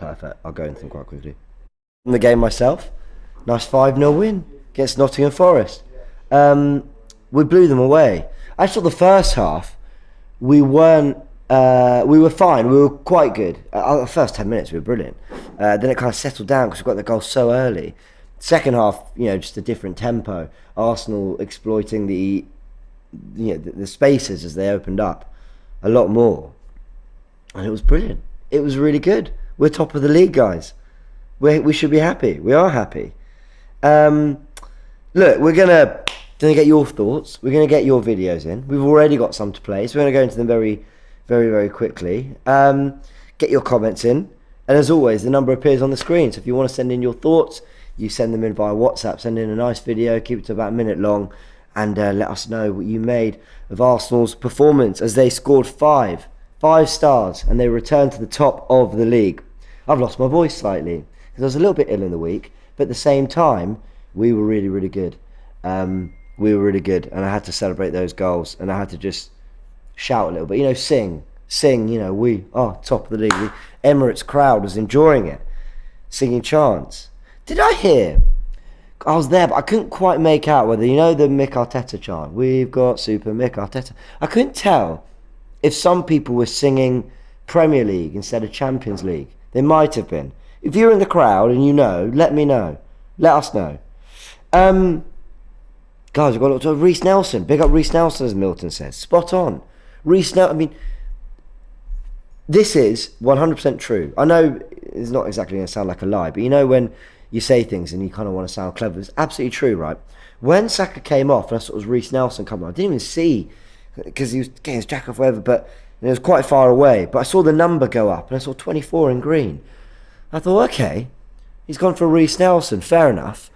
perfect. I'll go into them quite quickly. In the game myself, nice 5-0 win against Nottingham Forest. We blew them away. I thought the first half, we were fine. We were quite good. The first 10 minutes we were brilliant. Then it kind of settled down because we got the goal so early. Second half, just a different tempo. Arsenal exploiting the spaces as they opened up a lot more, and it was brilliant. It was really good. We're top of the league, guys. We should be happy. We are happy. Look, we're gonna get your thoughts. We're gonna get your videos in. We've already got some to play, so we're gonna go into them very, very, very quickly. Get your comments in, and as always, the number appears on the screen. So if you want to send in your thoughts, you send them in via WhatsApp. Send in a nice video, keep it to about a minute long, and let us know what you made of Arsenal's performance as they scored five stars, and they returned to the top of the league. I've lost my voice slightly because I was a little bit ill in the week, but at the same time, we were really, really good. We were really good, and I had to celebrate those goals, and I had to just shout a little bit, sing, we are top of the league. The Emirates crowd was enjoying it, singing chants. Did I hear? I was there, but I couldn't quite make out whether, the Mick Arteta chant, we've got Super Mick Arteta. I couldn't tell if some people were singing Premier League instead of Champions League. They might have been. If you're in the crowd and let me know. Let us know. Guys, we've got to look to Reece Nelson. Big up Reece Nelson, as Milton says. Spot on. Reece Nelson, this is 100% true. I know it's not exactly going to sound like a lie, but when you say things and you kind of want to sound clever, it's absolutely true, right? When Saka came off and I saw it was Reece Nelson coming on, I didn't even see, because he was getting his jacket off, whatever, but it was quite far away. But I saw the number go up and I saw 24 in green. I thought, okay, he's gone for Reece Nelson, fair enough.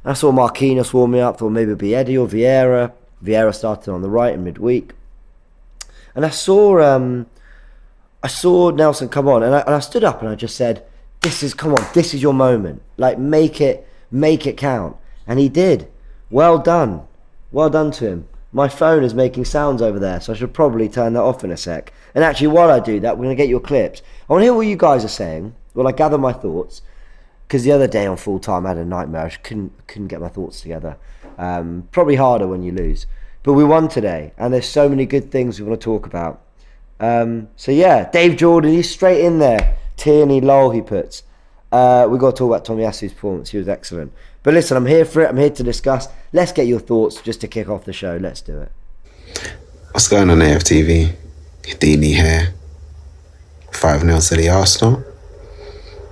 I saw Marquinhos warming up, thought maybe it'd be Eddie or Vieira. Vieira started on the right in midweek. And I saw Nelson come on, and I stood up and I just said, this is your moment. Make it count. And he did. Well done to him. My phone is making sounds over there, so I should probably turn that off in a sec. And actually, while I do that, we're going to get your clips. I want to hear what you guys are saying while I gather my thoughts, because the other day on full time I had a nightmare. I couldn't get my thoughts together. Probably harder when you lose. But we won today, and there's so many good things we want to talk about. So yeah, Dave Jordan, he's straight in there. Tierney, lol, he puts. We've got to talk about Tomiyasu's performance. He was excellent. But listen, I'm here for it. I'm here to discuss. Let's get your thoughts just to kick off the show. Let's do it. What's going on, AFTV? Dini here. 5-0 to the Arsenal.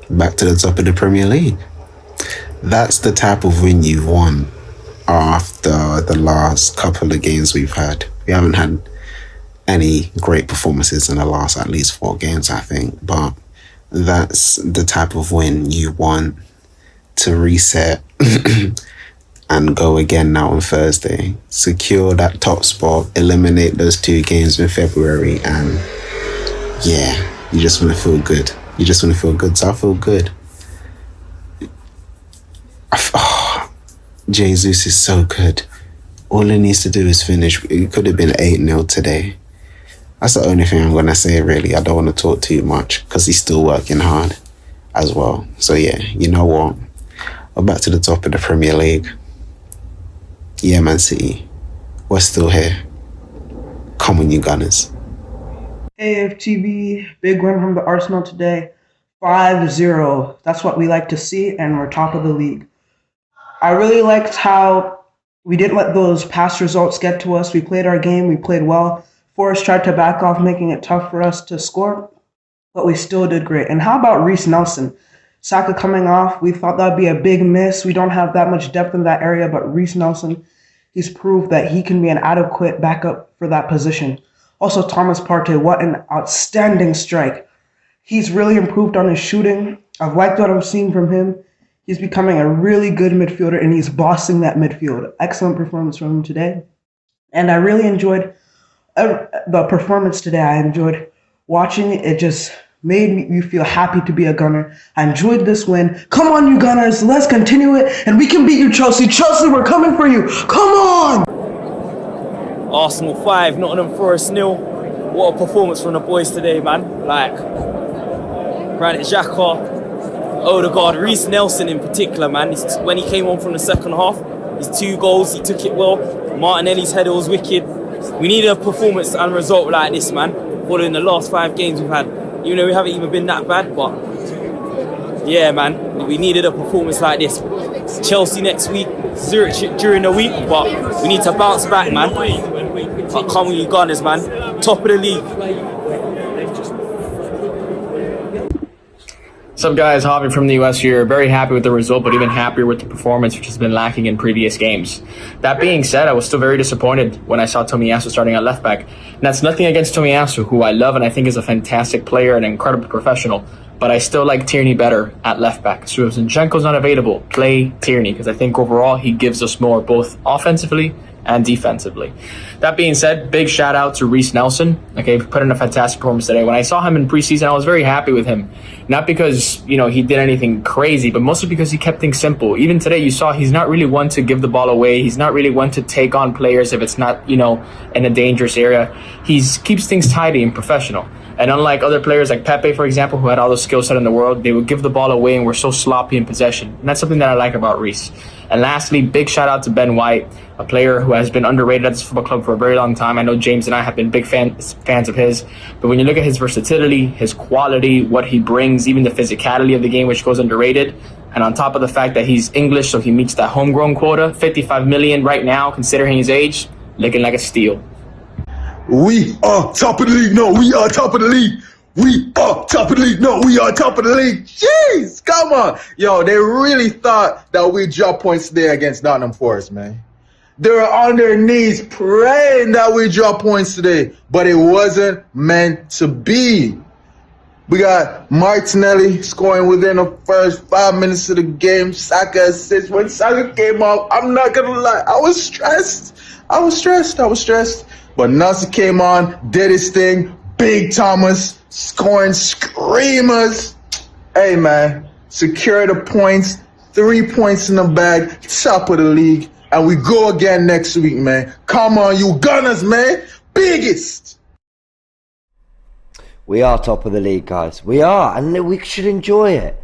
Back to the top of the Premier League. That's the type of win you've won after the last couple of games we've had. We haven't had any great performances in the last at least 4 games, I think. But that's the type of win you want to reset and go again now on Thursday. Secure that top spot, eliminate those 2 games in February, and yeah, you just want to feel good. So I feel good. Jesus is so good. All he needs to do is finish. It could have been 8-0 today. That's the only thing I'm going to say, really. I don't want to talk too much because he's still working hard as well. So yeah, you know what? We're back to the top of the Premier League. Yeah, Man City. We're still here. Come on, you Gunners. AFTV, big win from the Arsenal today. 5-0. That's what we like to see, and we're top of the league. I really liked how we didn't let those past results get to us. We played our game. We played well. Forrest tried to back off, making it tough for us to score, but we still did great. And how about Reece Nelson? Saka coming off, we thought that would be a big miss. We don't have that much depth in that area, but Reece Nelson, he's proved that he can be an adequate backup for that position. Also, Thomas Partey, what an outstanding strike. He's really improved on his shooting. I've liked what I've seen from him. He's becoming a really good midfielder, and he's bossing that midfield. Excellent performance from him today. And I really enjoyed the performance today. I enjoyed watching it. It just made me feel happy to be a Gunner. I enjoyed this win. Come on, you Gunners. Let's continue it, and we can beat you, Chelsea. Chelsea, we're coming for you. Come on! Arsenal 5, Nottingham Forest 0. What a performance from the boys today, man. Granit Xhaka, Odegaard, Reece Nelson in particular, man. When he came on from the second half, his 2 goals, he took it well. Martinelli's header was wicked. We needed a performance and result like this, man. Following the last 5 games we've had, even though we haven't even been that bad, but yeah, man, we needed a performance like this. Chelsea next week, Zurich during the week, but we need to bounce back, man. Come with you Gunners, man. Top of the league. What's up, guys? Javi from the US here. Very happy with the result, but even happier with the performance, which has been lacking in previous games. That being said, I was still very disappointed when I saw Tomiyasu starting at left back. And that's nothing against Tomiyasu, who I love and I think is a fantastic player and an incredible professional. But I still like Tierney better at left back. So if Zinchenko's not available, play Tierney, because I think overall he gives us more, both offensively and defensively. That being said, big shout out to Reece Nelson. Okay, put in a fantastic performance today. When I saw him in preseason, I was very happy with him. Not because, he did anything crazy, but mostly because he kept things simple. Even today, you saw he's not really one to give the ball away. He's not really one to take on players if it's not, in a dangerous area. He keeps things tidy and professional. And unlike other players like Pepe, for example, who had all the skill set in the world, they would give the ball away and were so sloppy in possession. And that's something that I like about Reece. And lastly, big shout out to Ben White, a player who has been underrated at this football club for a very long time. I know James and I have been big fans of his. But when you look at his versatility, his quality, what he brings, even the physicality of the game, which goes underrated, and on top of the fact that he's English, so he meets that homegrown quota, 55 million right now, considering his age, looking like a steal. We are top of the league. No, we are top of the league. We are top of the league. No, we are top of the league. Jeez, come on. Yo, they really thought that we'd drop points today against Nottingham Forest, man. They were on their knees praying that we drop points today, but it wasn't meant to be. We got Martinelli scoring within the first 5 minutes of the game. Saka assists. When Saka came out, I'm not going to lie, I was stressed. But Nasser came on, did his thing. Big Thomas scoring screamers. Hey, man, secure the points. 3 points in the bag, top of the league. And we go again next week, man. Come on, you Gunners, man. Biggest. We are top of the league, guys. We are, and we should enjoy it.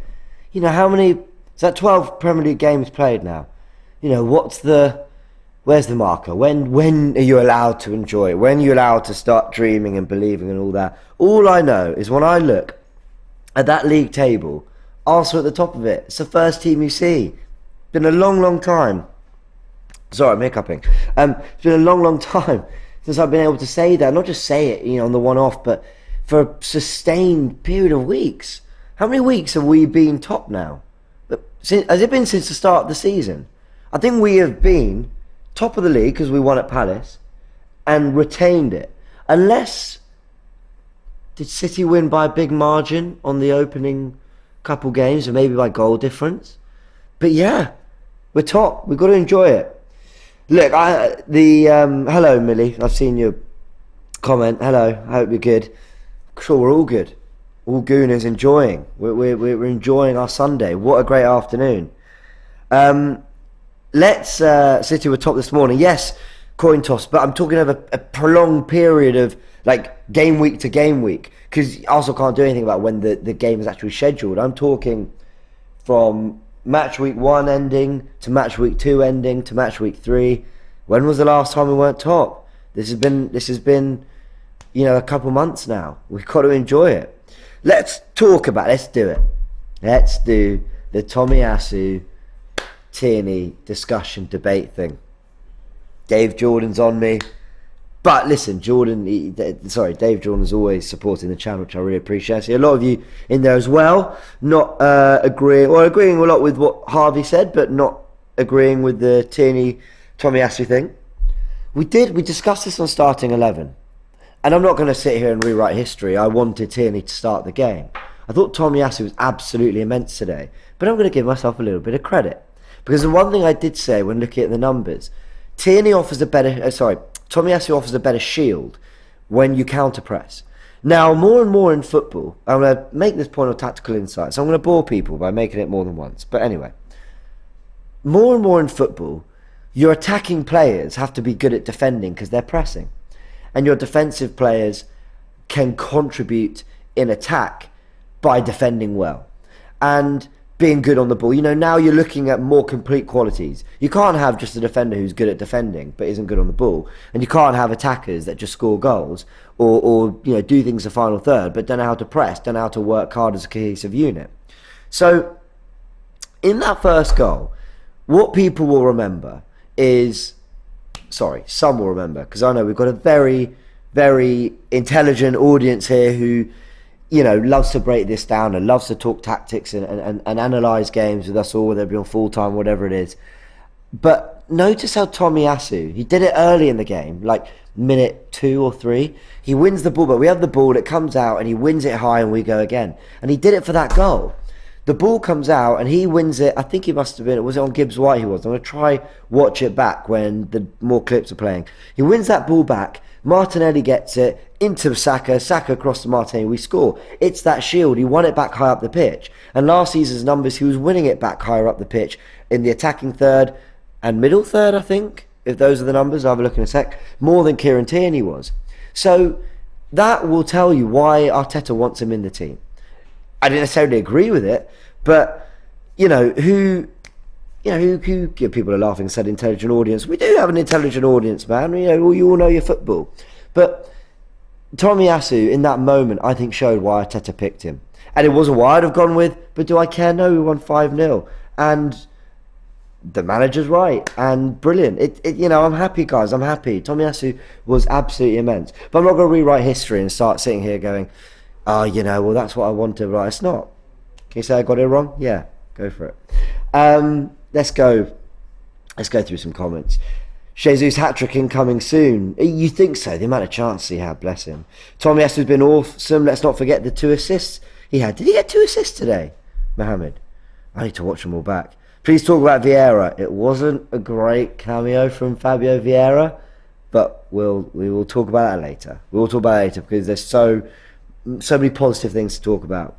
How many... Is that 12 Premier League games played now? Where's the marker? When are you allowed to enjoy it? When are you allowed to start dreaming and believing and all that? All I know is when I look at that league table, Arsenal at the top of it. It's the first team you see. Been a long, long time. Sorry, I'm hiccuping. It's been a long, long time since I've been able to say that. Not just say it, on the one-off, but for a sustained period of weeks. How many weeks have we been top now? Has it been since the start of the season? I think we have been top of the league because we won at Palace and retained it. Unless, did City win by a big margin on the opening couple games, or maybe by goal difference? But yeah, we're top. We've got to enjoy it. Look, hello Millie, I've seen your comment. Hello, I hope you're good. Sure, we're all good. All Gooners enjoying. We're enjoying our Sunday. What a great afternoon. City were top this morning. Yes, coin toss, but I'm talking of a prolonged period of game week to game week, because Arsenal can't do anything about when the game is actually scheduled. I'm talking from match week 1 ending to match week 2 ending to match week 3. When was the last time we weren't top? This has been a couple months now. We've got to enjoy it. Let's do it. Let's do the Tomiyasu Tierney discussion debate thing. Dave Jordan's on me, but listen, Dave Jordan's always supporting the channel, which I really appreciate. I see a lot of you in there as well, not agreeing a lot with what Harvey said, but not agreeing with the Tierney Tomiyasu thing. We discussed this on Starting 11, and I'm not going to sit here and rewrite history. I wanted Tierney to start the game. I thought Tomiyasu was absolutely immense today, but I'm going to give myself a little bit of credit. Because the one thing I did say when looking at the numbers, Tomiyasu offers a better shield when you counter press. Now, more and more in football, I'm going to make this point of tactical insight, so I'm going to bore people by making it more than once. But anyway, more and more in football, your attacking players have to be good at defending because they're pressing. And your defensive players can contribute in attack by defending well. And being good on the ball. You know, now you're looking at more complete qualities. You can't have just a defender who's good at defending but isn't good on the ball, and you can't have attackers that just score goals or you know, do things the final third but don't know how to press, don't know how to work hard as a cohesive unit. So in that first goal, what people will remember is, some will remember, because I know we've got a very, very intelligent audience here who, you know, loves to break this down and loves to talk tactics and analyse games with us all, whether it be on full time, whatever it is. But notice how Tomiyasu, he did it early in the game, like minute 2 or 3. He wins the ball, but we have the ball, it comes out, and he wins it high, and we go again. And he did it for that goal. The ball comes out, and he wins it. I think he must have been, was it on Gibbs White he was? I'm going to try watch it back when the more clips are playing. He wins that ball back. Martinelli gets it into Saka. Saka across to Martinelli. We score. It's that shield. He won it back high up the pitch. And last season's numbers, he was winning it back higher up the pitch in the attacking third and middle third, I think. If those are the numbers, I'll have a look in a sec. More than Kieran Tierney was. So that will tell you why Arteta wants him in the team. I didn't necessarily agree with it, but you know who people are laughing and said intelligent audience. We do have an intelligent audience, man. You know, you all know your football. But Tomiyasu in that moment, I think, showed why Arteta picked him. And it wasn't what I'd have gone with, but do I care? No, we won 5-0. And the manager's right and brilliant. You know, I'm happy, guys. I'm happy. Tomiyasu was absolutely immense. But I'm not going to rewrite history and start sitting here going, oh, you know, well, that's what I wanted. Right, it's not. Can you say I got it wrong? Yeah, go for it. Let's go through some comments. Jesus hat-trick incoming soon. You think so? The amount of chances he had, bless him. Tomiyasu has been awesome. Let's not forget the 2 assists he had. Did he get 2 assists today, Mohammed? I need to watch them all back. Please talk about Vieira. It wasn't a great cameo from Fabio Vieira, but we will talk about that later. We will talk about it later because there's so many positive things to talk about.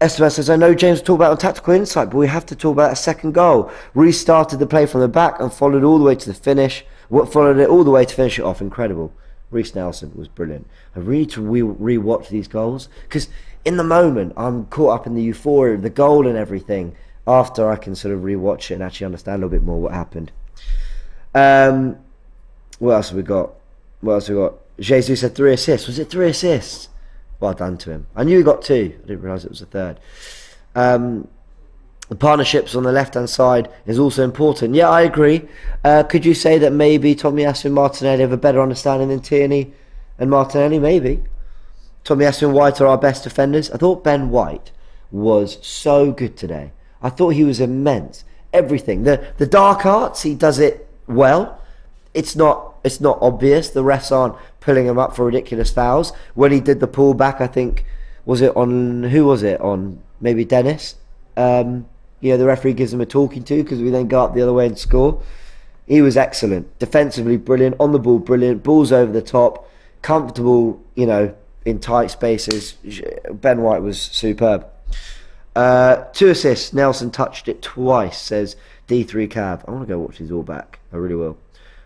Esteban says, I know James talked about on Tactical Insight, but we have to talk about a second goal. Restarted the play from the back and followed all the way to the finish. Followed it all the way to finish it off. Incredible. Reece Nelson was brilliant. I really need to re-watch these goals because in the moment I'm caught up in the euphoria of the goal and everything. After I can sort of re-watch it and actually understand a little bit more what happened. What else have we got? Jesus had 3 assists. Was it 3 assists? Well done to him. I knew he got 2. I didn't realise it was a third. The partnerships on the left-hand side is also important. Yeah, I agree. Could you say that maybe Tomiyasu and Martinelli have a better understanding than Tierney and Martinelli? Maybe. Tomiyasu and White are our best defenders. I thought Ben White was so good today. I thought he was immense. Everything. The dark arts, he does it well. It's not obvious. The refs aren't pulling him up for ridiculous fouls. When he did the pull back, I think, who was it on? Maybe Dennis. The referee gives him a talking to because we then go up the other way and score. He was excellent. Defensively brilliant. On the ball brilliant. Balls over the top. Comfortable, in tight spaces. Ben White was superb. 2 assists. Nelson touched it twice, says D3 Cav. I want to go watch these all back. I really will.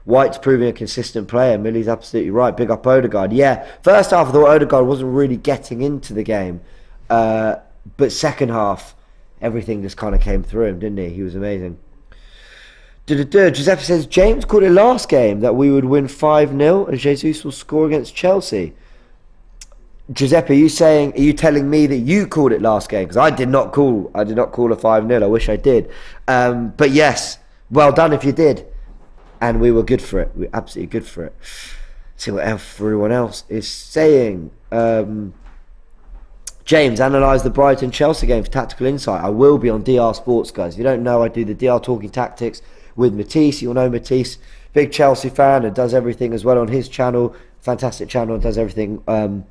White's proving a consistent player. Millie's absolutely right. Big up Odegaard. Yeah, first half I thought Odegaard wasn't really getting into the game. But second half, everything just kind of came through him, didn't he? He was amazing. Giuseppe says, James called it last game that we would win 5-0 and Jesus will score against Chelsea. Giuseppe, are you telling me that you called it last game? Because I did not call a 5-0. I wish I did. But yes, well done if you did. And we were good for it. We were absolutely good for it. See what everyone else is saying. James, analyse the Brighton Chelsea game for Tactical Insight. I will be on DR Sports, guys. If you don't know, I do the DR Talking Tactics with Matisse. You'll know Matisse, big Chelsea fan, and does everything as well on his channel. Fantastic channel, and does everything on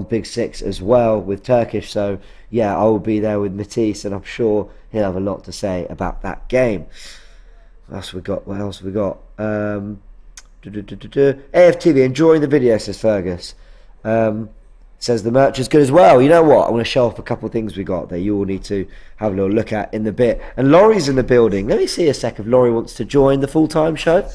Big Six as well with Turkish. So yeah, I will be there with Matisse, and I'm sure he'll have a lot to say about that game. What else we got? AFTV, enjoying the video, says Fergus. Says the merch is good as well. You know what? I want to show off a couple of things we got that you all need to have a little look at in the bit. And Laurie's in the building. Let me see a sec if Laurie wants to join the full-time show.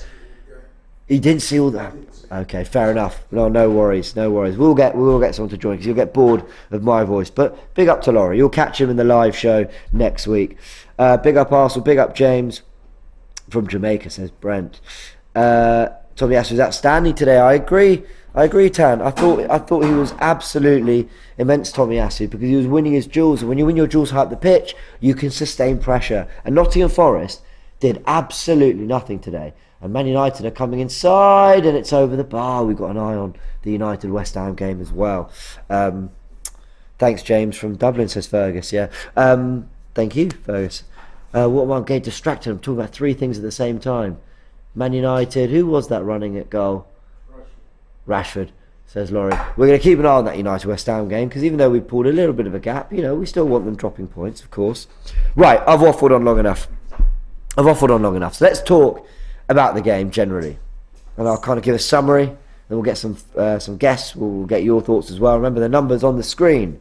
You didn't see all that. Okay, fair enough. No worries, no worries. We'll get someone to join because you'll get bored of my voice. But big up to Laurie. You'll catch him in the live show next week. Big up Arsenal. Big up James from Jamaica, says Brent. Tomiyasu was outstanding today. I agree, Tan. I thought he was absolutely immense, Tomiyasu, because he was winning his duels. And when you win your duels high up the pitch, you can sustain pressure. And Nottingham Forest did absolutely nothing today. And Man United are coming inside, and it's over the bar. We've got an eye on the United West Ham game as well. Thanks, James from Dublin, says Fergus. Yeah. Thank you, Fergus. What am I getting distracted? I'm talking about three things at the same time. Man United. Who was that running at goal? Rashford, says Laurie. We're going to keep an eye on that United West Ham game because even though we pulled a little bit of a gap, we still want them dropping points, of course. Right, I've waffled on long enough. So let's talk about the game generally, and I'll kind of give a summary. Then we'll get some guests. We'll get your thoughts as well. Remember the numbers on the screen.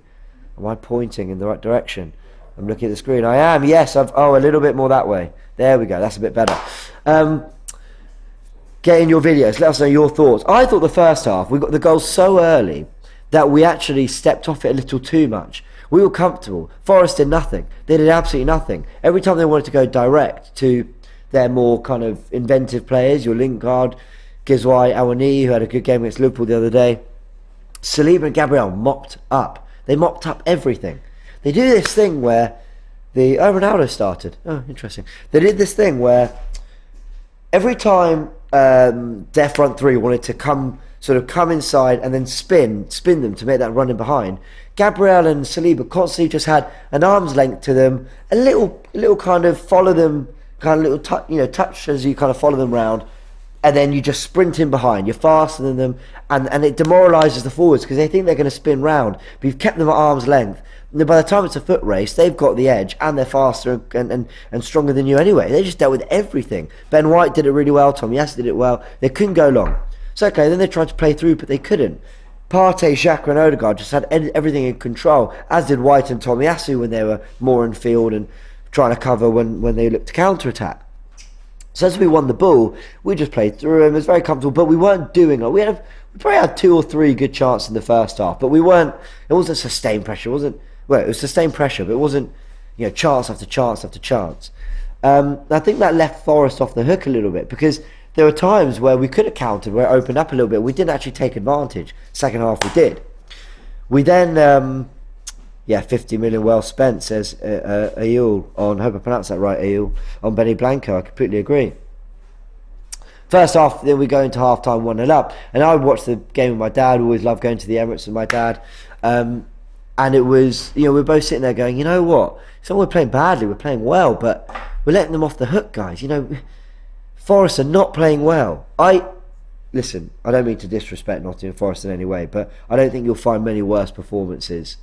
Am I pointing in the right direction? I'm looking at the screen. I am. Yes. A little bit more that way. There we go. That's a bit better. Get in your videos. Let us know your thoughts. I thought the first half we got the goal so early that we actually stepped off it a little too much. We were comfortable. Forest did nothing. They did absolutely nothing. Every time they wanted to go direct to their more kind of inventive players, your Lingard, Gizwai, Awani, who had a good game against Liverpool the other day, Saliba and Gabriel mopped up. They mopped up everything. They do this thing where Ronaldo started. Oh, interesting. They did this thing where every time their front three wanted to come inside and then spin them to make that run in behind, Gabriel and Saliba constantly just had an arm's length to them, a little kind of follow them, kind of little touch as you kind of follow them round, and then you just sprint in behind. You're faster than them, and it demoralises the forwards because they think they're going to spin round, but you've kept them at arm's length. And by the time it's a foot race, they've got the edge and they're faster and stronger than you anyway. They just dealt with everything. Ben White did it really well. Tomiyasu did it well. They couldn't go long. So okay, then they tried to play through, but they couldn't. Partey, Xhaka and Odegaard just had everything in control, as did White and Tomiyasu when they were more in field and trying to cover when they looked to counter-attack. So as we won the ball, we just played through him. It was very comfortable, but we weren't doing it. We probably had 2 or 3 good chances in the first half, but it wasn't sustained pressure. It was sustained pressure, but it wasn't chance after chance after chance. I think that left Forest off the hook a little bit because there were times where we could have countered, where it opened up a little bit. We didn't actually take advantage. Second half we did. We then 50 million well spent, says Ayul on, I hope I pronounced that right, Ayul, on Benny Blanco. I completely agree. First half, then we go into half time 1-0 up. And I would watch the game with my dad. Always loved going to the Emirates with my dad. And it was, we're both sitting there going, you know what? It's not we're playing badly, we're playing well, but we're letting them off the hook, guys. Forest are not playing well. Listen, I don't mean to disrespect Nottingham Forest in any way, but I don't think you'll find many worse performances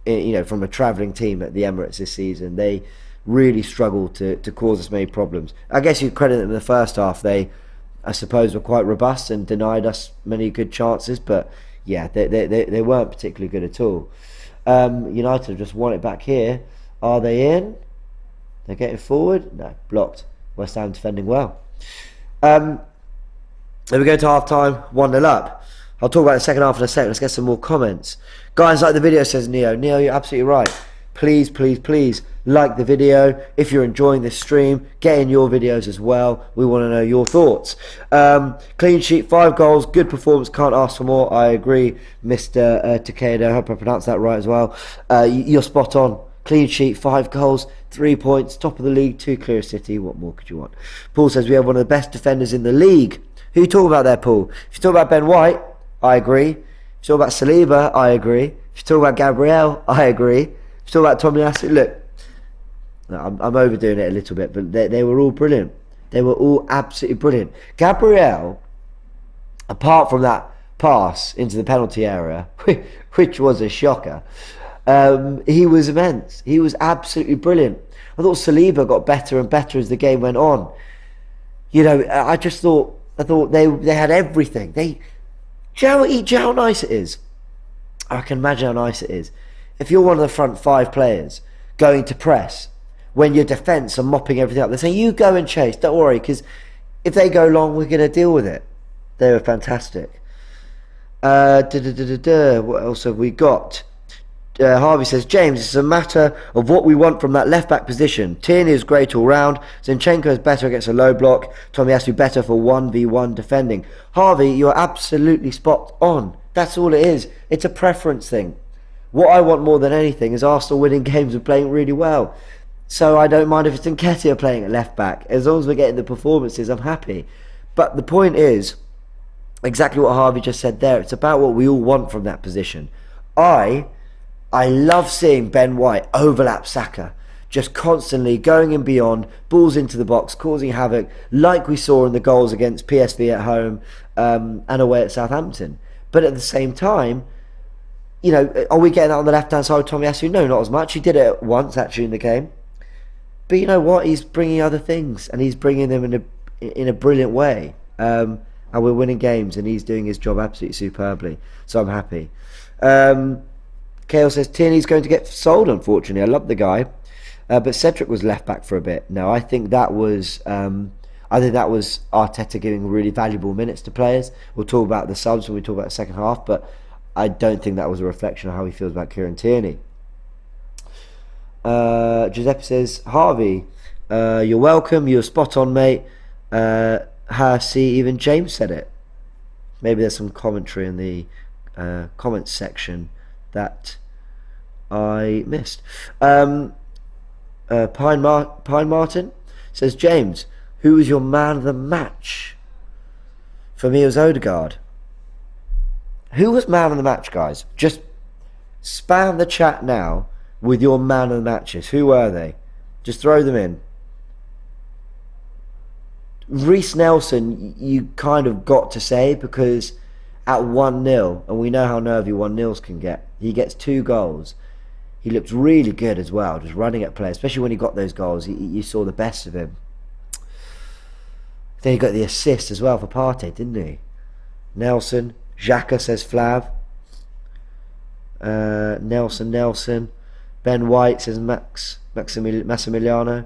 from a travelling team at the Emirates this season. They really struggled to cause us many problems. I guess you credit them in the first half. They, I suppose, were quite robust and denied us many good chances, but yeah, they weren't particularly good at all. United have just won it back here. Are they in? They're getting forward? No, blocked. West Ham defending well. Then we go to half time, 1-0 up. I'll talk about the second half in a second. Let's get some more comments. Guys, like the video, says Neo. Neo, you're absolutely right. Please, please, please like the video. If you're enjoying this stream, get in your videos as well. We want to know your thoughts. Clean sheet, 5 goals, good performance, can't ask for more. I agree, Mr. Takeda. I hope I pronounced that right as well. You're spot on. Clean sheet, 5 goals, 3 points, top of the league, 2 clear City. What more could you want? Paul says we have one of the best defenders in the league. Who you talking about there, Paul? If you talk about Ben White, I agree. If you talk about Saliba, I agree. If you talk about Gabriel, I agree. If you talk about Tomiyasu, look, I'm overdoing it a little bit, but they were all brilliant. They were all absolutely brilliant. Gabriel, apart from that pass into the penalty area, which was a shocker, he was immense. He was absolutely brilliant. I thought Saliba got better and better as the game went on. I thought they had everything. Do you know how nice it is? I can imagine how nice it is. If you're one of the front 5 players going to press, when your defence are mopping everything up, they say, you go and chase, don't worry, because if they go long, we're going to deal with it. They were fantastic. What else have we got? Harvey says, James, it's a matter of what we want from that left-back position. Tierney is great all round. Zinchenko is better against a low block. Tomiyasu better for 1v1 defending. Harvey, you're absolutely spot on. That's all it is. It's a preference thing. What I want more than anything is Arsenal winning games and playing really well. So I don't mind if it's Nketiah playing at left-back. As long as we're getting the performances, I'm happy. But the point is, exactly what Harvey just said there, it's about what we all want from that position. I love seeing Ben White overlap Saka, just constantly going and beyond, balls into the box, causing havoc, like we saw in the goals against PSV at home and away at Southampton. But at the same time, you know, are we getting that on the left-hand side with Tomiyasu? No, not as much. He did it once, actually, in the game. But you know what? He's bringing other things, and he's bringing them in a brilliant way. And we're winning games, and he's doing his job absolutely superbly. So I'm happy. Kale says Tierney's going to get sold, unfortunately. I love the guy, but Cedric was left back for a bit. No, I think that was Arteta giving really valuable minutes to players. We'll talk about the subs when we talk about the second half, but I don't think that was a reflection of how he feels about Kieran Tierney. Giuseppe says, Harvey, you're welcome. You're spot on, mate. See, even James said it. Maybe there's some commentary in the comments section that I missed. Pine Martin says, James, who was your man of the match? For me, it was Odegaard. Who was man of the match, guys? Just spam the chat now with your man of the matches. Who were they? Just throw them in. Reece Nelson, you kind of got to say, because at 1-0, and we know how nervy 1-0s can get, he gets 2 goals. He looked really good as well, just running at play, especially when he got those goals. You saw the best of him. Then he got the assist as well for Partey, didn't he? Nelson. Xhaka says Flav. Nelson. Ben White says Massimiliano.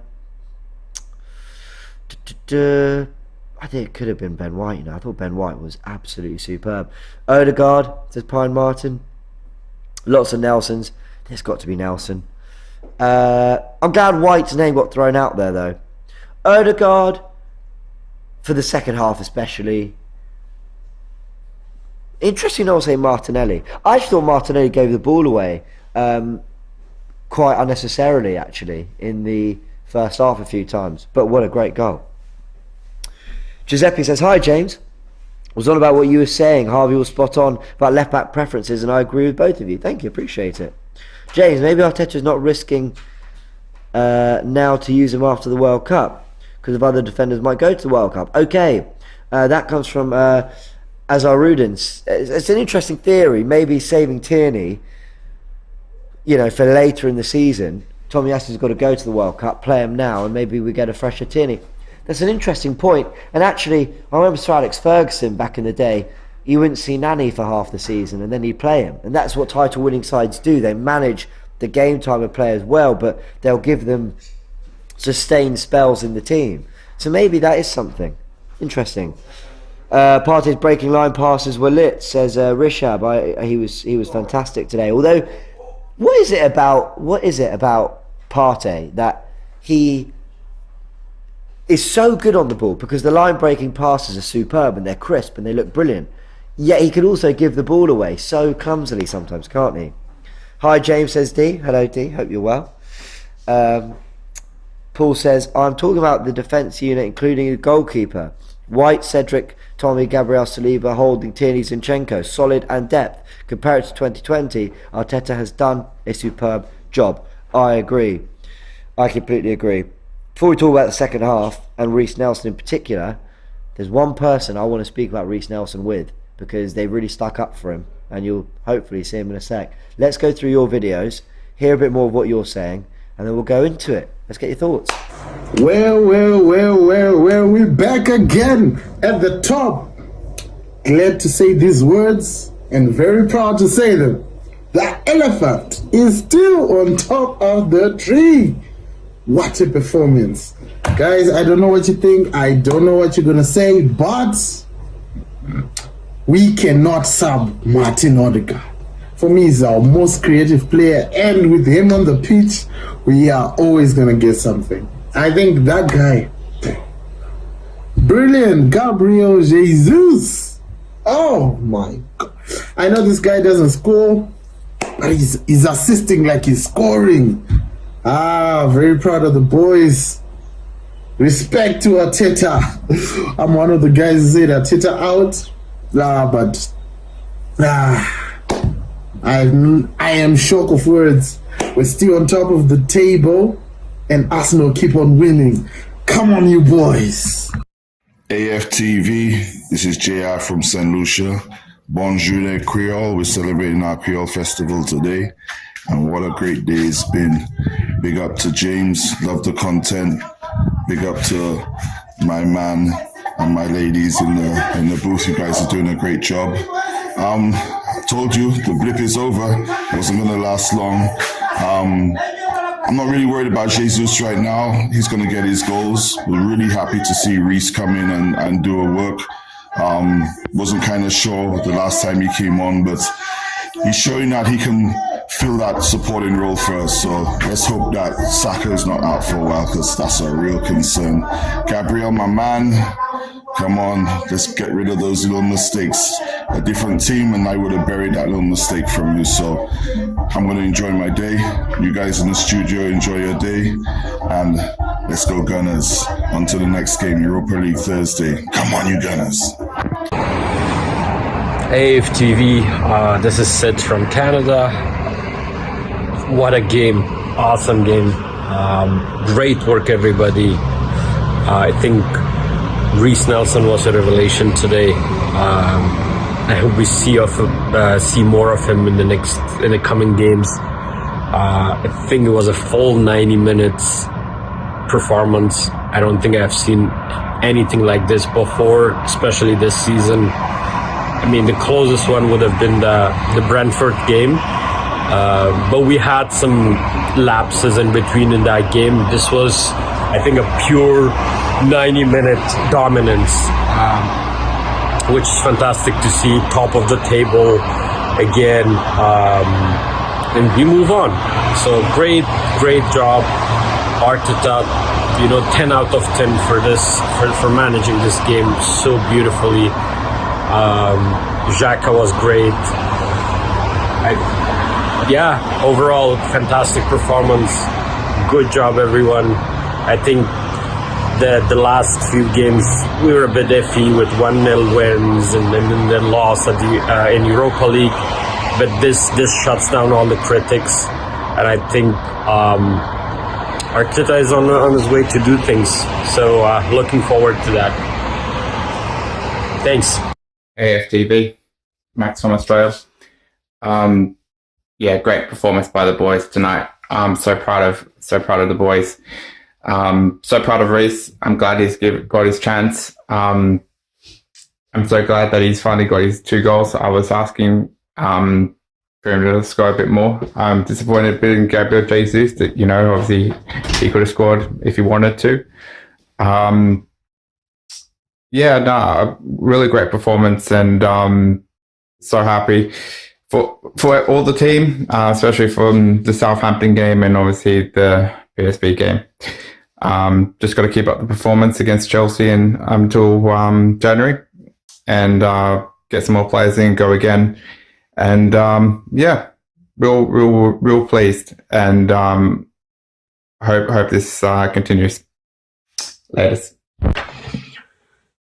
I think it could have been Ben White, you know. I thought Ben White was absolutely superb. Odegaard says Pine Martin. Lots of Nelsons. There's got to be Nelson. I'm glad White's name got thrown out there, though. Odegaard, for the second half especially. Interesting not to say Martinelli. I actually thought Martinelli gave the ball away quite unnecessarily, actually, in the first half a few times. But what a great goal. Giuseppe says, hi, James. It was all about what you were saying. Harvey was spot on about left-back preferences, and I agree with both of you. Thank you, appreciate it. James, maybe Arteta's not risking now to use him after the World Cup, because of other defenders might go to the World Cup. Okay, that comes from Azarudin. It's an interesting theory. Maybe saving Tierney, you know, for later in the season. Tomiyasu's got to go to the World Cup, play him now, and maybe we get a fresher Tierney. That's an interesting point. And actually, I remember Sir Alex Ferguson back in the day. You wouldn't see Nani for half the season, and then he'd play him. And that's what title-winning sides do. They manage the game time of players well, but they'll give them sustained spells in the team. So maybe that is something interesting. Partey's breaking line passes were lit, says Rishab. He was fantastic today. Although, what is it about Partey that he is so good on the ball? Because the line breaking passes are superb and they're crisp and they look brilliant. Yet he can also give the ball away so clumsily sometimes, can't he? Hi, James, says D. Hello, D. Hope you're well. Paul says, I'm talking about the defence unit, including a goalkeeper. White, Cedric, Tommy, Gabriel Saliba, Holding, Tierney, Zinchenko. Solid and depth. Compared to 2020, Arteta has done a superb job. I agree. I completely agree. Before we talk about the second half, and Reece Nelson in particular, there's one person I want to speak about Reece Nelson with, because they really stuck up for him, and you'll hopefully see him in a sec. Let's go through your videos, hear a bit more of what you're saying, and then we'll go into it. Let's get your thoughts. Well, we're back again at the top. Glad to say these words and very proud to say them. The elephant is still on top of the tree. What a performance. Guys, I don't know what you think. I don't know what you're going to say, but we cannot sub Martin Odegaard. For me, he's our most creative player, and with him on the pitch, we are always going to get something. I think that guy, brilliant, Gabriel Jesus. Oh my God. I know this guy doesn't score, but he's assisting like he's scoring. Very proud of the boys. Respect to Arteta. I'm one of the guys who said Arteta out. I am shock of words. We're still on top of the table, and Arsenal keep on winning. Come on, you boys. AFTV, this is JR from St. Lucia. Bonjour les Creole. We're celebrating our Creole Festival today, and what a great day it's been. Big up to James, love the content. Big up to my man and my ladies in the booth. You guys are doing a great job. I told you the blip is over. It wasn't going to last long. I'm not really worried about Jesus right now. He's going to get his goals. We're really happy to see Reece come in and do a work. Wasn't kind of sure the last time he came on, but he's showing that he can fill that supporting role for us. So let's hope that Saka is not out for a while, because that's a real concern. Gabriel, my man, come on, let's get rid of those little mistakes. A different team and I would have buried that little mistake from you. So I'm going to enjoy my day. You guys in the studio, enjoy your day. And let's go Gunners. On to the next game, Europa League Thursday. Come on, you Gunners. AFTV, this is Sid from Canada. What a game. Awesome game. Great work, everybody. I think Reece Nelson was a revelation today. I hope we see more of him in the coming games. I think it was a full 90 minutes performance. I don't think I've seen anything like this before, especially this season. I mean, the closest one would have been the Brentford game, but we had some lapses in between in that game. This was, I think, a pure 90-minute dominance, which is fantastic to see. Top of the table again, and we move on. So great job, Arteta. 10 out of 10 for managing this game so beautifully. Xhaka was great. Overall, fantastic performance. Good job, everyone. I think the last few games we were a bit iffy with 1-0 wins and then loss at in Europa League, but this shuts down all the critics, and I think Arteta is on his way to do things. So looking forward to that. Thanks. AFTV, Max from Australia. Great performance by the boys tonight. I'm so proud of the boys. So proud of Reece. I'm glad he's got his chance. I'm so glad that he's finally got his 2 goals. I was asking for him to score a bit more. I'm disappointed in Gabriel Jesus that, obviously he could have scored if he wanted to. Really great performance, and so happy for all the team, especially from the Southampton game and obviously the PSV game. Just got to keep up the performance against Chelsea until January, and get some more players in, go again, and real pleased, and hope this continues. Latest.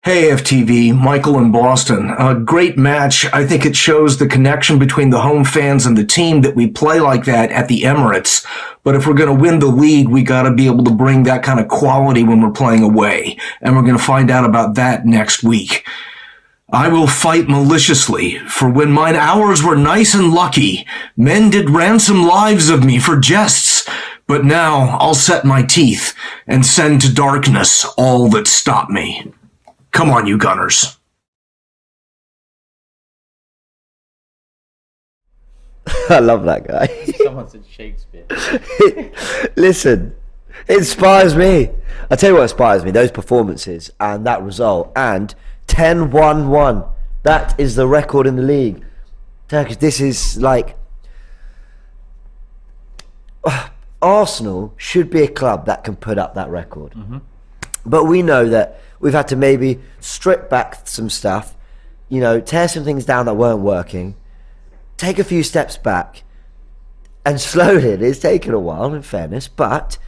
Hey, FTV, Michael in Boston. A great match. I think it shows the connection between the home fans and the team that we play like that at the Emirates. But if we're going to win the league, we got to be able to bring that kind of quality when we're playing away. And we're going to find out about that next week. I will fight maliciously, for when mine hours were nice and lucky, men did ransom lives of me for jests. But now I'll set my teeth and send to darkness all that stop me. Come on, you Gunners. I love that guy. Someone said Shakespeare. Listen, it inspires me. I tell you what inspires me, those performances and that result, and 10-1-1. That is the record in the league. Turkish, this is like... Arsenal should be a club that can put up that record. But we know that we've had to maybe strip back some stuff, you know, tear some things down that weren't working, take a few steps back, and slowly, it's taken a while, in fairness, but,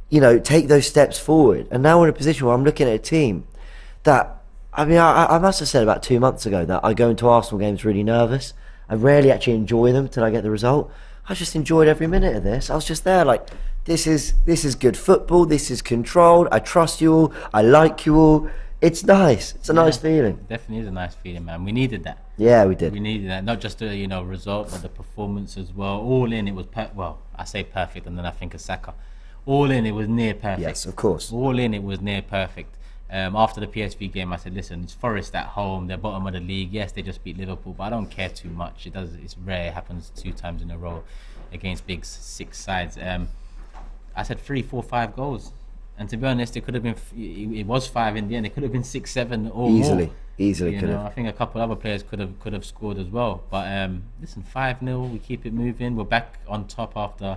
you know, take those steps forward. And now we're in a position where I'm looking at a team that, I mean, I must have said about 2 months ago that I go into Arsenal games really nervous. I rarely actually enjoy them till I get the result. I just enjoyed every minute of this. I was just there like, this is good football, this is controlled, I trust you all, I like you all. It's nice. It's a nice feeling. Definitely is a nice feeling, man. We needed that. Yeah, we did. We needed that. Not just the result, but the performance as well. All in, it was I say perfect, and then I think of Saka. All in, it was near perfect. Yes, of course. All in, it was near perfect. After the PSV game, I said, listen, it's Forest at home. They're bottom of the league. Yes, they just beat Liverpool, but I don't care too much. It's rare. It happens 2 times in a row against big 6 sides. I said 3, 4, 5 goals. And to be honest, it could have been. It was 5 in the end. It could have been 6, 7 or easily, more. Easily, you know, I think a couple other players could have scored as well. But listen, 5-0. We keep it moving. We're back on top after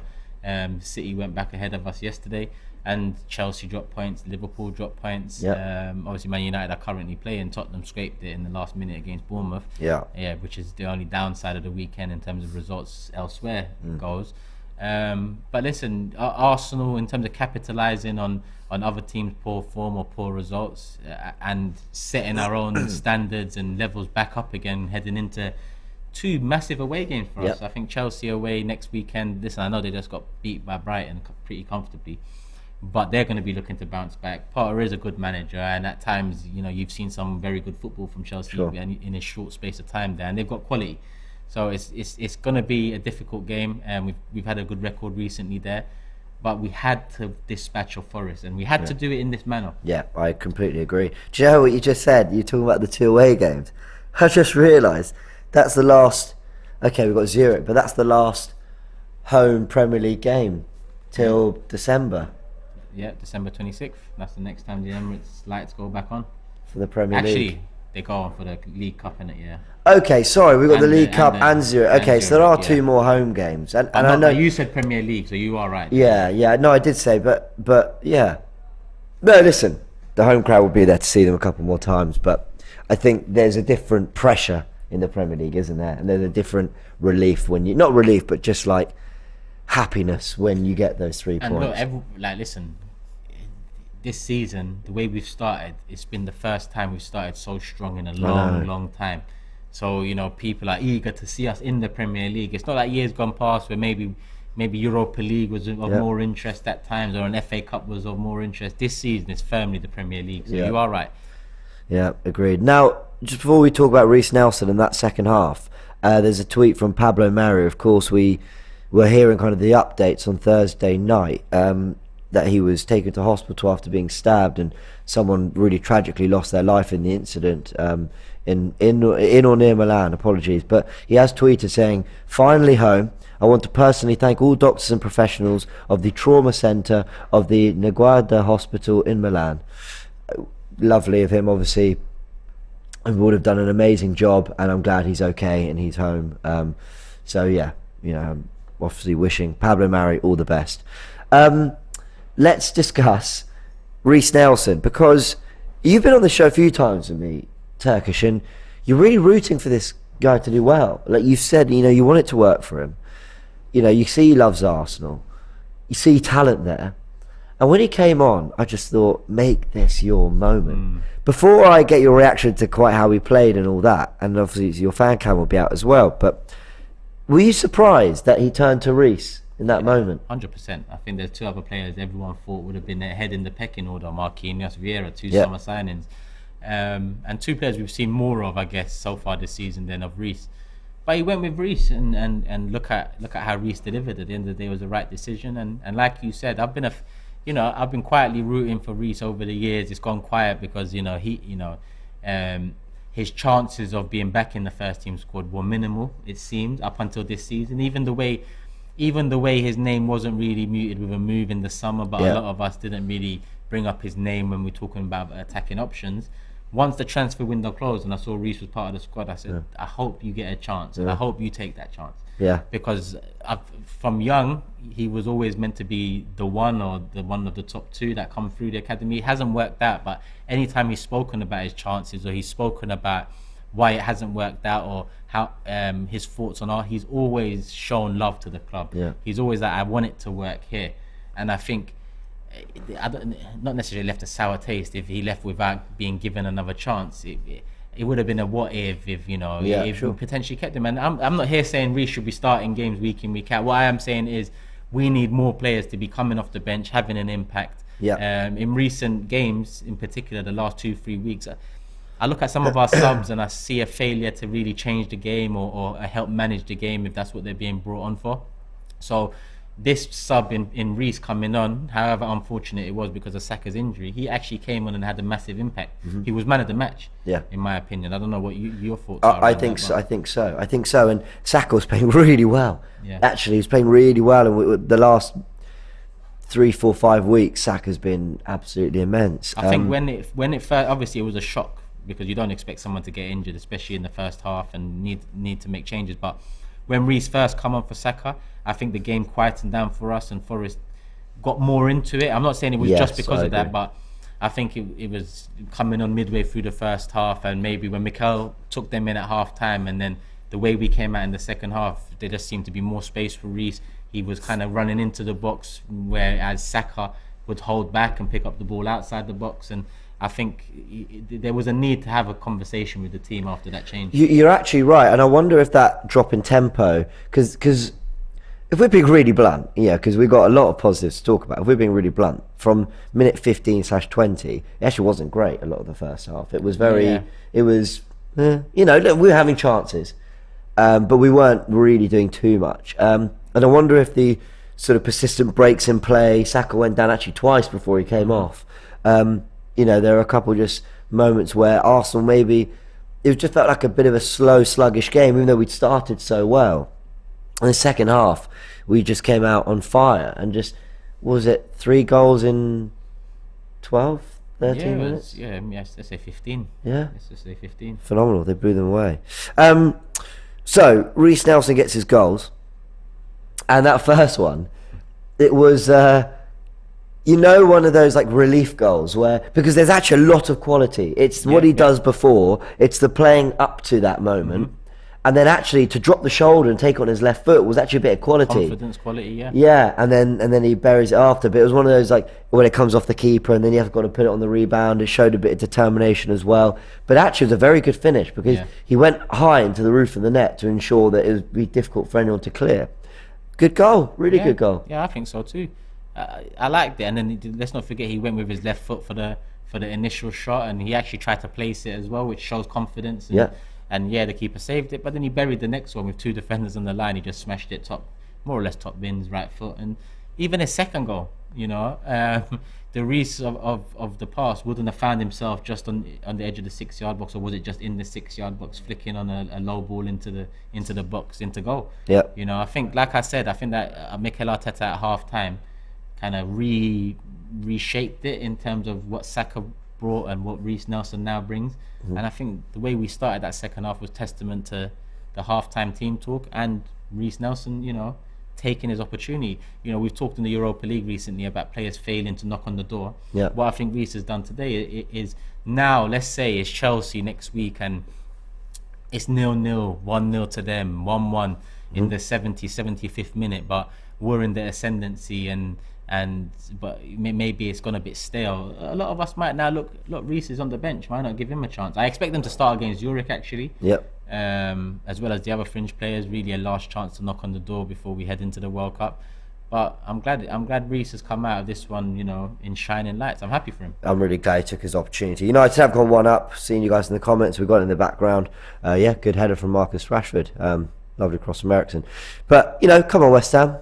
City went back ahead of us yesterday, and Chelsea dropped points. Liverpool dropped points. Yep. Obviously, Man United are currently playing. Tottenham scraped it in the last minute against Bournemouth. Yeah, which is the only downside of the weekend in terms of results elsewhere goes. But listen, Arsenal, in terms of capitalising on other teams' poor form or poor results, and setting our own standards and levels back up again, heading into 2 massive away games for us. I think Chelsea away next weekend. Listen, I know they just got beat by Brighton pretty comfortably, but they're going to be looking to bounce back. Potter is a good manager, and at times, you know, you've seen some very good football from Chelsea in a short space of time there, and they've got quality. So it's going to be a difficult game, and we've had a good record recently there, but we had to dispatch of Forest, and we had to do it in this manner. Yeah, I completely agree. Do you know what you just said? You're talking about the 2 away games. I just realised that's the last. Okay, we've got Zurich, but that's the last home Premier League game till December. Yeah, December 26th. That's the next time the Emirates lights go back on for the Premier League. Actually, they go on for the League Cup, innit? Yeah. Okay, sorry, we've got the League Cup and Zurich. Okay, so there are 2 more home games, and I know you said Premier League, so you are right. Yeah, no, I did say, but yeah, no. Listen, the home crowd will be there to see them a couple more times, but I think there's a different pressure in the Premier League, isn't there? And there's a different relief when you, not relief, but just like happiness when you get those 3 points. And look, listen, this season, the way we've started, it's been the first time we've started so strong in a long time. So, you know, people are eager to see us in the Premier League. It's not like years gone past where maybe Europa League was of more interest at times, or an FA Cup was of more interest. This season is firmly the Premier League, so you are right. Yeah, agreed. Now, just before we talk about Reece Nelson and that second half, there's a tweet from Pablo Mari. Of course, we were hearing kind of the updates on Thursday night, that he was taken to hospital after being stabbed, and someone really tragically lost their life in the incident in or near Milan. Apologies, but he has tweeted saying, "Finally home. I want to personally thank all doctors and professionals of the trauma centre of the Niguarda Hospital in Milan." Lovely of him, obviously. He would have done an amazing job, and I'm glad he's okay and he's home. So yeah, you know, I'm obviously wishing Pablo Mari all the best. Let's discuss Reece Nelson, because you've been on the show a few times with me, Turkish, and you're really rooting for this guy to do well. Like you said, you know, you want it to work for him. You know, you see he loves Arsenal. You see talent there. And when he came on, I just thought, make this your moment. Before I get your reaction to quite how he played and all that, and obviously your fan cam will be out as well, but were you surprised that he turned to Reece in that moment? 100%. I think there's 2 other players everyone thought would have been ahead in the pecking order: Marquinhos, Vieira, 2 summer signings, and 2 players we've seen more of, I guess, so far this season than of Reece. But he went with Reece, and look at how Reece delivered. At the end of the day, it was the right decision. And like you said, I've been quietly rooting for Reece over the years. It's gone quiet because his chances of being back in the first team squad were minimal, it seemed, up until this season. Even the way his name wasn't really muted with a move in the summer, but a lot of us didn't really bring up his name when we're talking about attacking options. once the transfer window closed and I saw Reece was part of the squad, I said, I hope you get a chance, and I hope you take that chance. Yeah. Because from young, he was always meant to be the one or the one of the top two that come through the academy. It hasn't worked out, but anytime he's spoken about his chances or he's spoken about why it hasn't worked out or how his thoughts on art, he's always shown love to the club. Yeah. He's always like, I want it to work here. And I think not necessarily left a sour taste if he left without being given another chance. It would have been a what if we potentially kept him. And I'm not here saying Reece should be starting games week in, week out. What I am saying is we need more players to be coming off the bench, having an impact. In recent games, in particular, the last 2-3 weeks, I look at some of our subs and I see a failure to really change the game or help manage the game if that's what they're being brought on for. So this sub in Reece coming on, however unfortunate it was because of Saka's injury, he actually came on and had a massive impact. He was man of the match, in my opinion. I don't know what your thoughts are. I think so. And Saka was playing really well. Actually, he was playing really well, and the last 3, 4, 5 weeks, Saka's been absolutely immense. I think when it first, obviously it was a shock because you don't expect someone to get injured, especially in the first half, and need to make changes. But when Reece first come on for Saka, I think the game quietened down for us and Forest got more into it. I'm not saying it was just because of that, but I think it was coming on midway through the first half, and maybe when Mikel took them in at half time, and then the way we came out in the second half, there just seemed to be more space for Reece. He was kind of running into the box, whereas Saka would hold back and pick up the ball outside the box. And I think there was a need to have a conversation with the team after that change. You're actually right, and I wonder if that drop in tempo, because if we're being really blunt, because we've got a lot of positives to talk about. If we're being really blunt, from minute 15/20, it actually wasn't great. A lot of the first half, it was very, look, we were having chances, but we weren't really doing too much. And I wonder if the sort of persistent breaks in play, Saka went down actually twice before he came off. There are a couple just moments where Arsenal maybe it just felt like a bit of a slow, sluggish game, even though we'd started so well. In the second half, we just came out on fire and just, was it 3 goals in 12, 13 minutes? Let's say 15. Let's just say 15. Phenomenal, they blew them away. So, Reece Nelson gets his goals, and that first one, it was, one of those like relief goals where, because there's actually a lot of quality. It's what he does before, it's the playing up to that moment. And then actually to drop the shoulder and take on his left foot was actually a bit of quality. Confidence, quality, Yeah, and then he buries it after. But it was one of those like when it comes off the keeper and then you have got to put it on the rebound. It showed a bit of determination as well. But actually it was a very good finish because he went high into the roof of the net to ensure that it would be difficult for anyone to clear. Good goal, really good goal. Yeah, I think so too. I liked it, and then let's not forget he went with his left foot for the initial shot, and he actually tried to place it as well, which shows confidence. And the keeper saved it, but then he buried the next one with 2 defenders on the line. He just smashed it more or less top bins, right foot. And even his second goal, the Reece of the past wouldn't have found himself just on the edge of the 6-yard box, or was it just in the 6-yard box, flicking on a low ball into the box, into goal. I think, like I said, I think that Mikel Arteta at half time kind of reshaped it in terms of what Saka brought and what Reece Nelson now brings. And I think the way we started that second half was testament to the half-time team talk and Reece Nelson, taking his opportunity. We've talked in the Europa League recently about players failing to knock on the door. What I think Reece has done today is now, let's say it's Chelsea next week and it's 0-0, 1-0 to them, 1-1 in the 75th minute, but we're in the ascendancy but maybe it's gone a bit stale. A lot of us might now look, Reece is on the bench, why not give him a chance? I expect them to start against Zurich actually. As well as the other fringe players, really a last chance to knock on the door before we head into the World Cup. But I'm glad Reece has come out of this one, in shining lights. I'm happy for him. I'm really glad he took his opportunity. United have gone 1 up. Seeing you guys in the comments, we've got it in the background. Good header from Marcus Rashford. Lovely cross from Eriksen. But come on, West Ham.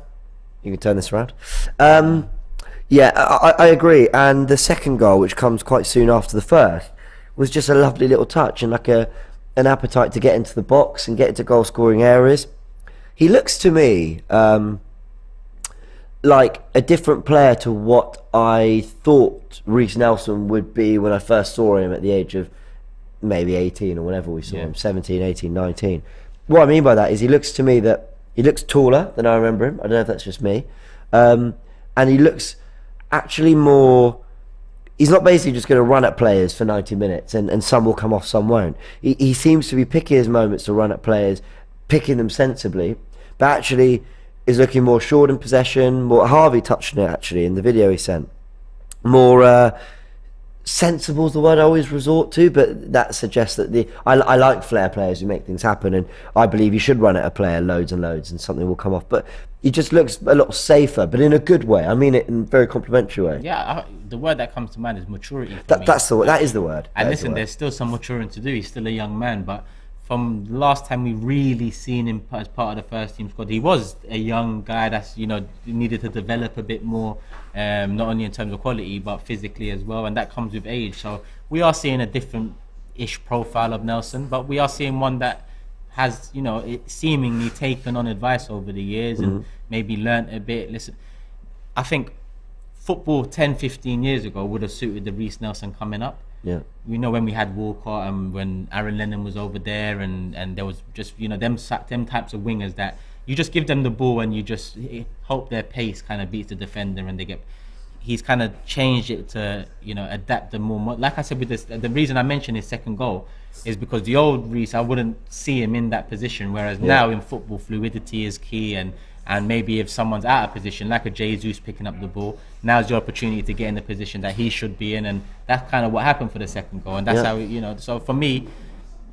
You can turn this around. I agree. And the second goal, which comes quite soon after the first, was just a lovely little touch and like an appetite to get into the box and get into goal-scoring areas. He looks to me like a different player to what I thought Reece Nelson would be when I first saw him at the age of maybe 18 or whenever we saw him, 17, 18, 19. What I mean by that is he looks to me that he looks taller than I remember him. I don't know if that's just me. And he looks actually more... He's not basically just going to run at players for 90 minutes and some will come off, some won't. He seems to be picking his moments to run at players, picking them sensibly, but actually is looking more short in possession. More, Harvey touched on it actually in the video he sent. More sensible is the word I always resort to, but that suggests that I like flair players who make things happen, and I believe you should run at a player loads and loads and something will come off. But he just looks a lot safer, but in a good way. I mean it in a very complimentary way. Yeah, the word that comes to mind is maturity. For me. That is the word. And listen, there's still some maturing to do. He's still a young man, but from the last time we really seen him as part of the first team squad, he was a young guy that's needed to develop a bit more, not only in terms of quality but physically as well, and that comes with age. So we are seeing a different-ish profile of Nelson, but we are seeing one that has seemingly taken on advice over the years and maybe learnt a bit. Listen, I think football 10-15 years ago would have suited the Reiss Nelson coming up. Yeah, when we had Walcott and when Aaron Lennon was over there, and there was just them types of wingers that you just give them the ball and you just hope their pace kind of beats the defender and they get. He's kind of changed it to adapt them more. Like I said with this, the reason I mentioned his second goal is because the old Reiss, I wouldn't see him in that position, whereas now in football fluidity is key, and maybe if someone's out of position, like a Jesus picking up the ball, now's your opportunity to get in the position that he should be in, and that's kind of what happened for the second goal, and that's how so for me,